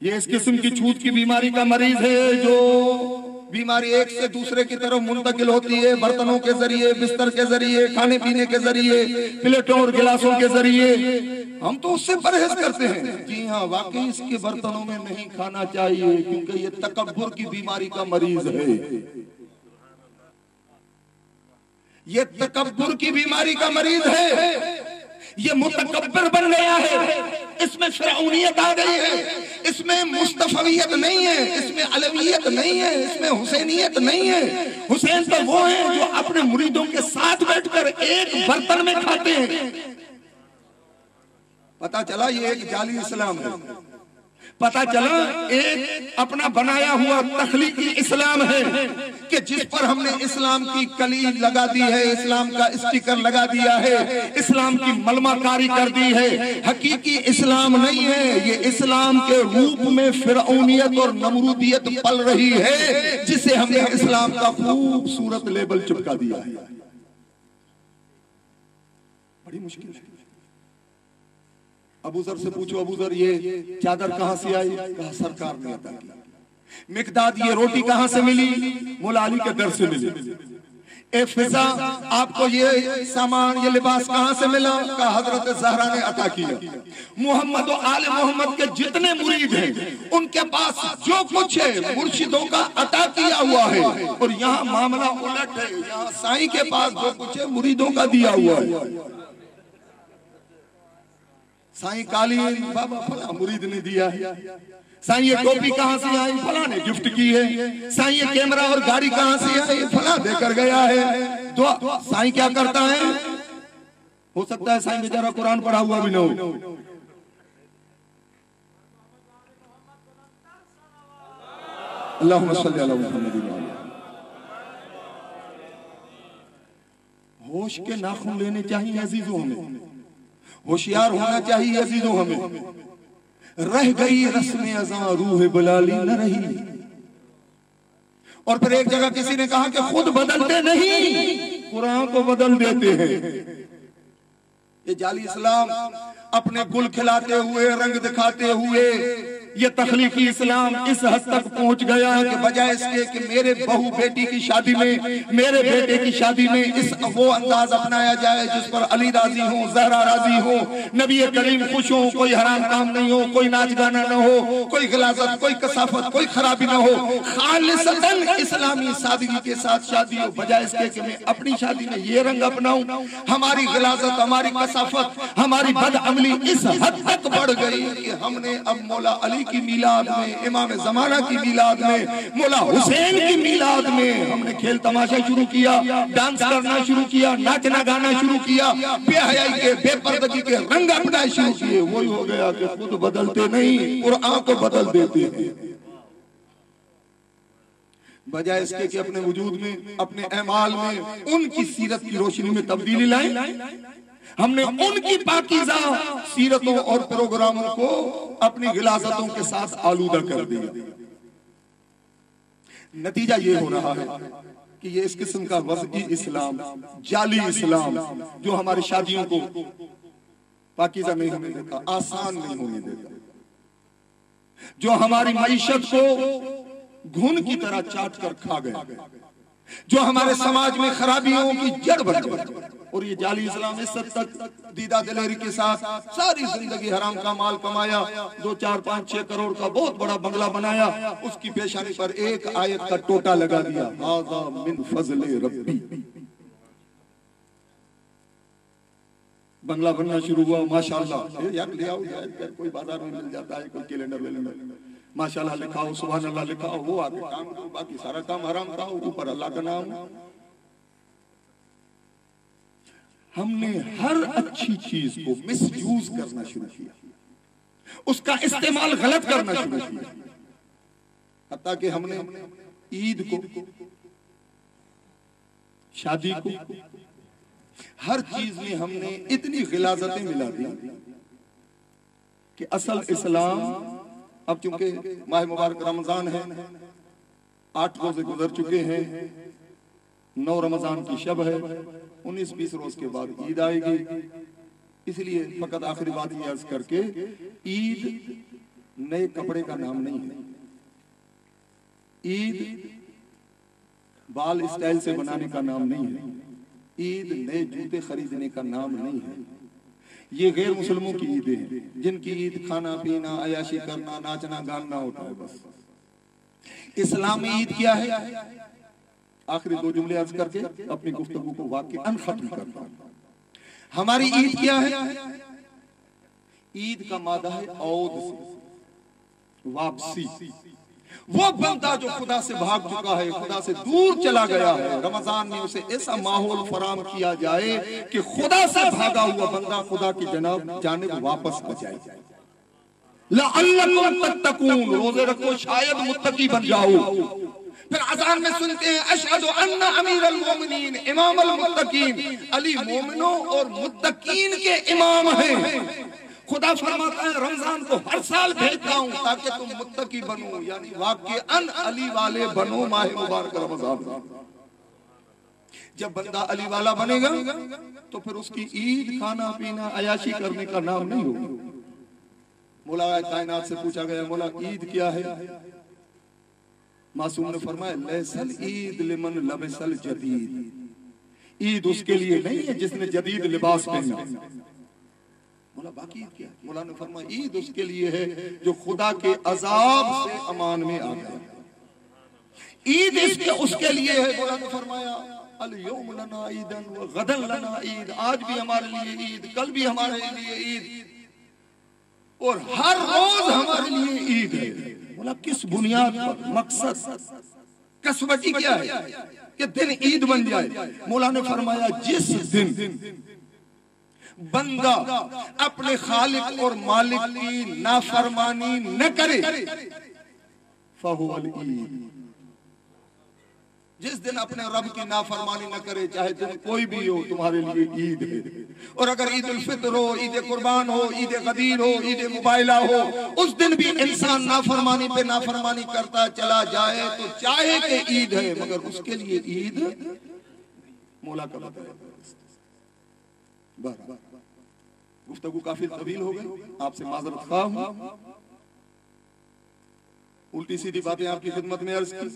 Speaker 1: ये इस किस्म की छूत की बीमारी का मरीज है, जो बीमारी एक से दूसरे की तरफ मुंतकिल होती है, बर्तनों के जरिए, बिस्तर के जरिए, खाने पीने के जरिए, प्लेटों और गिलासों के जरिए। हम तो उससे परहेज करते हैं। जी हाँ, वाकई इसके बर्तनों में नहीं खाना चाहिए, क्योंकि ये तकब्बुर की बीमारी का मरीज है। ये तकब्बुर की बीमारी का मरीज है, ये मुतकब्बिर बन गया है, इसमें फिरौनियत आ गई है, इसमें मुस्तफवियत नहीं है, इसमें अलवियत नहीं है, इसमें हुसैनियत नहीं है। हुसैन तो वो हैं जो अपने मुरीदों के साथ बैठकर एक बर्तन में खाते हैं। पता चला ये एक जाली इस्लाम है, पता चला एक अपना बनाया हुआ तख्लीकी इस्लाम है कि जिस पर हमने इस्लाम की कली लगा दी है, इस्लाम का स्टिकर लगा दिया है, इस्लाम की मलमाकारी कर दी है। हकीकी इस्लाम नहीं है, ये इस्लाम के रूप में फिरौनियत और नमरूदियत पल रही है, जिसे हमने इस्लाम का खूबसूरत लेबल चिपका दिया है। बड़ी मुश्किल है। अबू जर से पूछो, अबू जर ये चादर कहां से आई? कहा सरकार ने अता की। मिकदाद ये रोटी कहां से मिली? मौला अली के दर से मिली। ए फिजा आपको ये सामान, ये लिबास कहां से मिला? कहा हजरत ज़हरा ने अता किया। मोहम्मद और आले मोहम्मद के जितने मुरीद हैं उनके पास जो कुछ है मुर्शिदों का अता किया हुआ है, और यहाँ मामला उलट है, यहाँ साईं के पास जो कुछ है मुरीदों का दिया हुआ है। साईं कालीन बाबा फला मुरीद ने दिया है, साईं ये टोपी कहां से आई? फला ने गिफ्ट की है। साईं ये कैमरा और गाड़ी कहां से आई? फला देकर गया है। तो साईं क्या करता है? हो सकता है साईं बेचारा कुरान पढ़ा हुआ भी न हो। अल्लाहुम्मा सल्ली अला मुहम्मद। होश के नाखून लेने चाहिए अजीजों, हमें होशियार होना चाहिए अजीजों। हमें रह गई रस्म अज़ां रूह बलाली न रही। और फिर एक जगह किसी ने कहा कि खुद बदलते नहीं, कुरान को बदल देते हैं। ये जाली इस्लाम अपने गुल खिलाते हुए, रंग दिखाते हुए, ये तख्लीकी इस्लाम इस हद तक पहुंच गया है कि बजाय इसके कि मेरे बहू बेटी की शादी में, मेरे बेटे की शादी में इस वो अंदाज अपनाया जाए जिस पर अली राजी हो, जहरा राजी हो, नबी करीम खुश हो, कोई हराम काम नहीं हो, कोई नाच गाना न हो, कोई गिलाजत, कोई कसाफत, कोई खराबी न हो, खालिसतन इस्लामी सादगी के साथ शादी हो। बजाय इसके कि मैं अपनी शादी में ये रंग अपनाऊं, हमारी गिलाजत, हमारी कसाफत, हमारी बदअमली इस हद तक बढ़ गई कि हमने अब मौला अली की मीलाद में, इमाम ज़माना की मीलाद में, मौला हुसैन की मीलाद में हमने खेल तमाशा शुरू किया, डांस करना शुरू किया, नाचना गाना शुरू किया, बेहयाई के, बेपर्दगी के रंग अपना शुरू किए। वही हो गया कि खुद बदलते नहीं, कुरान को बदल देते हैं। बजाय इसके कि अपने वजूद में, अपने अमाल में उनकी सीरत की रोशनी में तब्दीली लाए, हमने उनकी पाकीज़ा सीरतों और प्रोग्रामों को अपनी गिलाजतों के साथ आलूदा कर दिया। नतीजा ये हो रहा है कि ये इस किस्म का वज़ई इस्लाम, जाली इस्लाम, जो हमारी शादियों को पाकीज़ा नहीं होने देता, आसान नहीं होने देता, जो हमारी मईशत को घुन की तरह चाट कर खा गया, जो हमारे समाज में खराबियों की जड़ बन गया, और ये जाली इस्लाम इस हद तक दीदा दिलेरी के साथ सारी जिंदगी हराम का माल कमाया, 2, 4, 5, 6 करोड़ का बहुत बड़ा बंगला बनाया, उसकी पेशानी पर एक आयत का टोटा लगा दिया, हाज़ा मिन फज़ले रब्बी। बंगला बनना शुरू हुआ, माशाअल्लाह। यार ले आओ यार, कोई बाजार में मिल जाता है, कोई कैलेंडर माशाअल्लाह लिखाओ, सुभान अल्लाह लिखाओ, वो आगे काम करो, बाकी सारा काम हराम का, ऊपर अल्लाह का नाम। हमने हर अच्छी चीज को मिसयूज करना शुरू किया, उसका इस्तेमाल गलत करना शुरू किया, हत्ता कि हमने ईद को, शादी को, हर चीज में हमने इतनी गिलाजतें मिला दी कि असल इस्लाम, अब चूंकि माह मुबारक रमजान है, 8 रोजे गुजर चुके हैं, 9 रमजान की शब है, 19-20 रोज के बाद ईद आएगी, इसलिए फकत आखिरी बात ये अर्ज करके, ईद नए कपड़े का नाम नहीं है, ईद बाल स्टाइल से बनाने का नाम नहीं है, ईद नए जूते खरीदने का नाम नहीं है। ये गैर मुसलमों की ईदें हैं, जिनकी ईद खाना पीना, अयाशी करना, नाचना गाना होता है बस। इस्लाम में ईद क्या है? आखिरी 2 जुमले अर्ज करके अपनी गुफ्तगू को वाक़िअन खत्म करता हूं। हमारी ईद क्या है? ईद का मादा है औद से, वापसी। वो बंदा जो खुदा से भाग चुका है, खुदा से दूर चला गया है, रमजान में उसे ऐसा माहौल फराम किया जाए कि खुदा से भागा हुआ बंदा खुदा की जानिब वापस आ जाए। लअल्लकुम तत्तकून, रोजे रखो शायद मुत्तकी बन जाओ। फिर अज़ान में सुनते हैं अशहदु अन्ना अमीरुल मोमिनीन इमामुल मुत्तकीन, अली मोमिनों और मुत्तकीन के इमाम हैं। खुदा फरमाता है रमजान को हर साल भेजता हूं ताकि तुम मुत्तकी बनो, यानी वाक़िअन अली वाले बनो। माह मुबारक रमजान, जब बंदा अली वाला बनेगा तो फिर उसकी ईद खाना पीना अयाशी करने का नाम नहीं होगा। मौला कायनात से पूछा गया, मौला ईद क्या है? मासूम ने फरमाया लैसल ईद लिमन लबसल जदीद, ईद उसके लिए नहीं है जिसने जदीद लिबास पहना। मौला बाकी ईद क्या? मौला ने फरमाया ईद उसके लिए है जो खुदा के अजाब से अमान में आ गया। ईद इसके उसके लिए है। मौला ने फरमाया अल यौम लना ईदन व गदन लना ईद, आज भी हमारे लिए ईद, कल भी हमारे लिए ईद, और हर रोज हमारे लिए ईद है। बोला किस बुनियाद पर? मकसद कसवटी क्या है कि दिन ईद बन जाए? मौला ने फरमाया जिस दिन बंदा अपने खालिक और मालिक की नाफरमानी न करे, फहुवल ईद, जिस दिन अपने रब की नाफरमानी न करे, चाहे दिन कोई भी हो, तुम्हारे लिए ईद है। और अगर ईद उल फित्र हो, ईद कुर्बान हो, ईद गदीर हो, ईद मुबाइला हो, उस दिन भी इंसान नाफरमानी पे नाफरमानी करता चला जाए तो चाहे कि ईद है, मगर उसके लिए ईद मौला का बताया। गुफ्तगू काफी तवील हो गई, आपसे माजरत ख्वाह हूं, उल्टी सीधी बातें आपकी खिदमत में अर्ज की,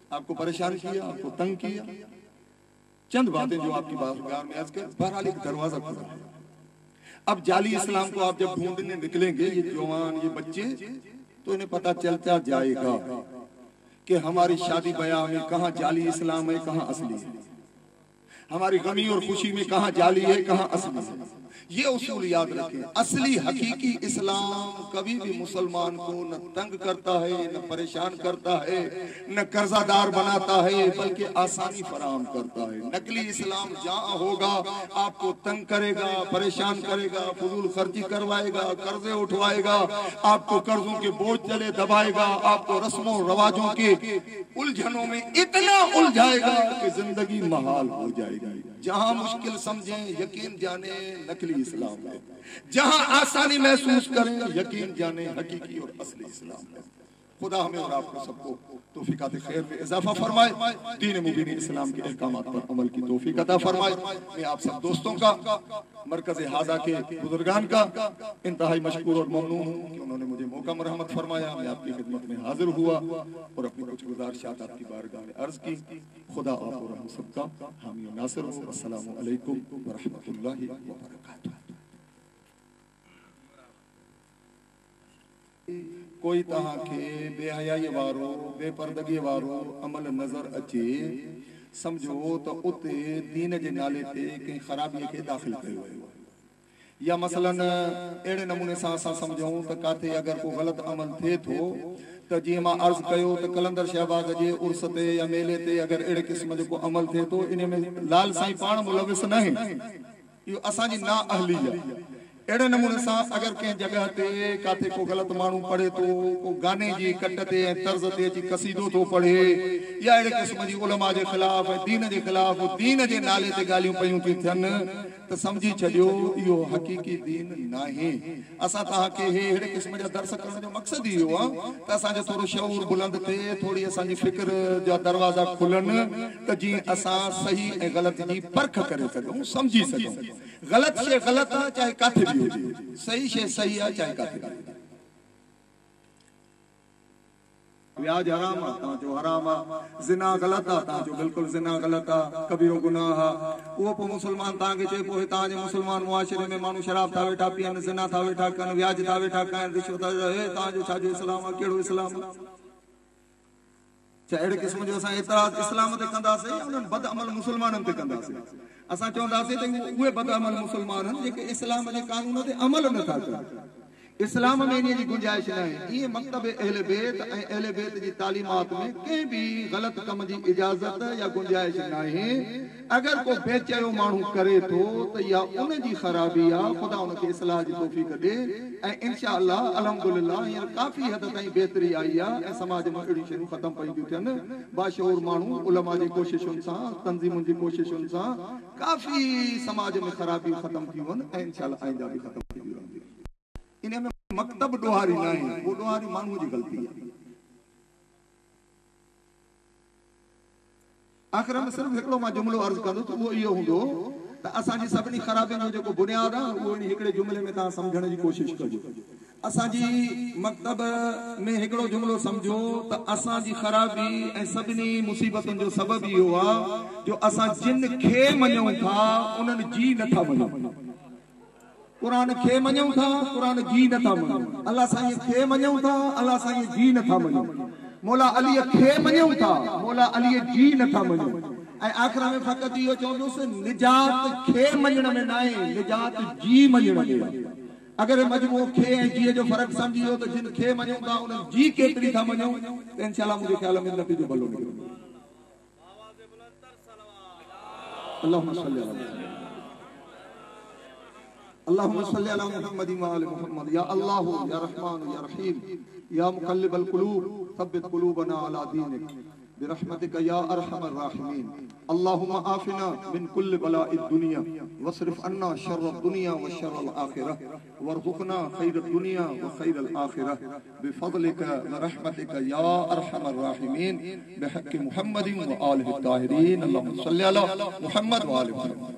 Speaker 1: आपको परेशान किया, आपको तंग किया। चंद बातें जो आपकी बारगाह में अर्ज कर, बहरहाल एक दरवाजा खुला है। अब जाली इस्लाम को आप जब ढूंढने निकलेंगे, ये जवान, ये बच्चे, तो इन्हें पता चलता जाएगा कि हमारी शादी ब्याह में कहाँ जाली इस्लाम है, कहाँ असली है, हमारी गमी और खुशी में कहाँ जाली है, कहाँ असली है। ये उसूल याद रखें। असली हकीकी इस्लाम कभी भी मुसलमान को न तंग करता है, न परेशान करता है, न कर्जादार बनाता है, बल्कि आसानी फराहम करता है। नकली इस्लाम जहाँ होगा आपको तंग करेगा, परेशान करेगा, फजूल खर्ची करवाएगा, कर्जे उठवाएगा, आपको कर्जों के बोझ तले दबाएगा, आपको रस्मों रवाजों के उलझनों में इतना उलझाएगा कि जिंदगी महाल हो जाएगी। जहां मुश्किल समझें यकीन जाने नकली इस्लाम है, जहां आसानी महसूस करें यकीन जाने हकीकी और असली इस्लाम है। खुदा हमें और आपको सबको तौफीकात खैर में इजाफा फरमाए, दीन मुबीन इस्लाम के अहकामात पर अमल की तौफीक अता फरमाए। मैं आप सब दोस्तों का, मरकज हाजा के बुजुर्गान का इंतहाई मशकूर और ममनून हूँ कि उन्होंने मुझे मौका मरहमत फरमाया। मैं आपकी खिदमत में हाजिर हुआ और अपनी कुछ गुजारिशात आपकी बारगाह में अर्ज की। खुदा आप और हम सबका हामी और नासिर हो। अस्सलामु अलैकुम व रहमतुल्लाहि व बरकातुहू। कोई तहां के बेहयाई वारो, बेपर्दगी वारो अमल नजर अचे, समझो तो उते दीन जे नाले ते कहीं खराबी के दाखिल कयो वियो, या मसलन एड़े नमूने सां असां समझूं त काथे अगर को गलत अमल थे थो त जी मां अर्ज कयो त कलंदर शहबाज जे उर्स ते या मेले ते अगर एड़े किस्म जो को अमल थे तो इन में लाल साईं पाण मुलविस नहीं, यो असां जी ना अहली है। एड़े नमूने सां अगर कंहिं जगह ते काथे को गलत माण्हू पढ़े तो, को गाने जी कट ते तर्ज ते अची कसीदो तो पढ़े, या अड़े किस्म जी उलमा जे खिलाफ दीन जे खिलाफ दीन जे नाले ते गालियूं पयूं थी थियनि त समझी छॾियो इहो हक़ीक़ी दीन नाहे। असां तव्हांखे अहिड़े क़िस्म जा दर्स करण जो मक़सद इहो आहे त असांजो थोरो शऊर बुलंद थिए, थोरी असांजी फिक्र जा दरवाज़ा खुलनि त जीअं असां सही ऐं ग़लति जी परख करे सघूं, समझी सघूं। ग़लति शइ ग़लति आहे चाहे काथे बि हुजे, सही शइ सही आहे चाहे काथे बि। व्याज हराम आहे तव्हांजो हराम आहे, ज़िना ग़लति आहे तव्हांजो बिल्कुलु ज़िना ग़लति आहे, कबीरो गुनाह आहे। उहो पोइ मुस्लमान तव्हांखे चए पोइ तव्हांजे मुस्लमान मुआशिरे में माण्हू शराब था वेठा पीअनि, ज़िना था वेठा कनि, व्याज था वेठा कनि, रिश्वत तव्हांजो छाजो इस्लाम आहे, कहिड़ो इस्लाम आहे? छा अहिड़े क़िस्म जो असां एतिराज़ इस्लाम ते कंदासीं या उन्हनि बद अमल मुस्लमाननि ते कंदासीं? असां चवंदासीं त उहे बद अमल मुस्लमान आहिनि जेके इस्लाम जे कानून ते अमल नथा कनि। इस्लाम में इन जी गुंजाइश न आहे। इहे मकतब अहले बैत ऐं अहले बैत जी तालीमात में कंहिं बि ग़लत कम जी इजाज़त या गुंजाइश न आहे। अगर को बेचयो माण्हू करे थो त या उन जी ख़राबी आहे, ख़ुदा उनखे इस्लाह जी तौफ़ीक़ ॾे ऐं इंशाअल्लाह अल्हम्दुलिल्लाह हींअर काफ़ी हद ताईं बहितरी आई आहे ऐं समाज में अहिड़ियूं शयूं ख़तम पयूं थियूं थियनि। बाशऊर माण्हू उलमा जी कोशिशुनि सां, तंज़ीमुनि जी कोशिशुनि सां काफ़ी समाज में ख़राबियूं ख़तम थियूं आहिनि ऐं इंशाअल्लाह आइंदा बि ख़तम थींदियूं रहंदियूं। इन में मकतब ॾोहारी न आहे, वो ॾोहारी माण्हू जी ग़लती आहे। आख़िर में सिर्फ़ हिकिड़ो मां जुमिलो अर्ज़ कंदो त उहो इहो हूंदो त असांजी सभिनी ख़राबियुनि जो जेको बुनियाद आहे उहो इन हिकिड़े जुमिले में तव्हां सम्झण जी कोशिशि कजो। असांजी मकतब में हिकिड़ो जुमिलो सम्झो त असांजी ख़राबी ऐं सभिनी मुसीबतुनि जो सबबु इहो आहे जो असां जिन खे मञूं था उन्हनि जी नथा मञूं। कुरान खे मञूं था, कुरान जी नथा मञूं। अल्लाह साईं खे मञूं था, अल्लाह साईं जी नथा मञूं। मौला अलीअ खे मञूं था, मौला अलीअ जी नथा मञूं। ऐं आख़िर में फ़क़ति इहो चवंदुसि निजात खे मञण में न आहे, निजात जी मञण में आहे। अगर मजमूओ खे ऐं जीअ जो फ़र्क़ु सम्झी वियो त जिन खे मञूं था उन्हनि जी केतिरी था मञूं त इंशाअल्लाह मुंहिंजे ख़्याल में नतीजो भलो निकिरंदो। अल्लाहुम्मा सल्ली अला मुहम्मद व आले मुहम्मद। या अल्लाह या रहमान या रहीम या मुक़ल्लिबल क़ुलूब सब्बित क़ुलूबना अला दीनिक बिरहमतिका या अरहमर राहिमीन। अल्लाहुम्मा आफिना मिन कुल्लि बलाइद दुनिया वस्रिफ अन्ना शर्रद दुनिया व शर्रल आखिरह वरज़ुक़ना खैरद दुनिया व खैरल आखिरह बिफज़लिका व रहमतिका या अरहमर राहिमीन बिहक़्क़ि मुहम्मदिन व आलिहि ताहिरीन। अल्लाहुम्मा सल्लि अला मुहम्मद व आलि मुहम्मद।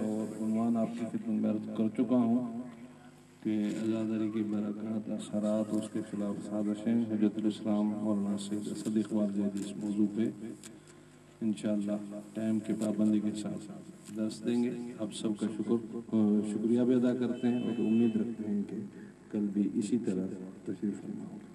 Speaker 2: और उन्वान आपकी खिदमत में अर्ज कर चुका हूँ कि आज़ादारी की बरक़ात असरात उसके खिलाफ साजिशें हुज्जतुल इस्लाम मौलाना सैयद असद इक़बाल ज़ैदी इस मौजू पे इंशाअल्लाह टाइम की पाबंदी के साथ दर्स देंगे। आप सबका शुक्रिया भी अदा करते हैं और उम्मीद रखते हैं कि कल भी इसी तरह तशरीफ़ फरमा होगा।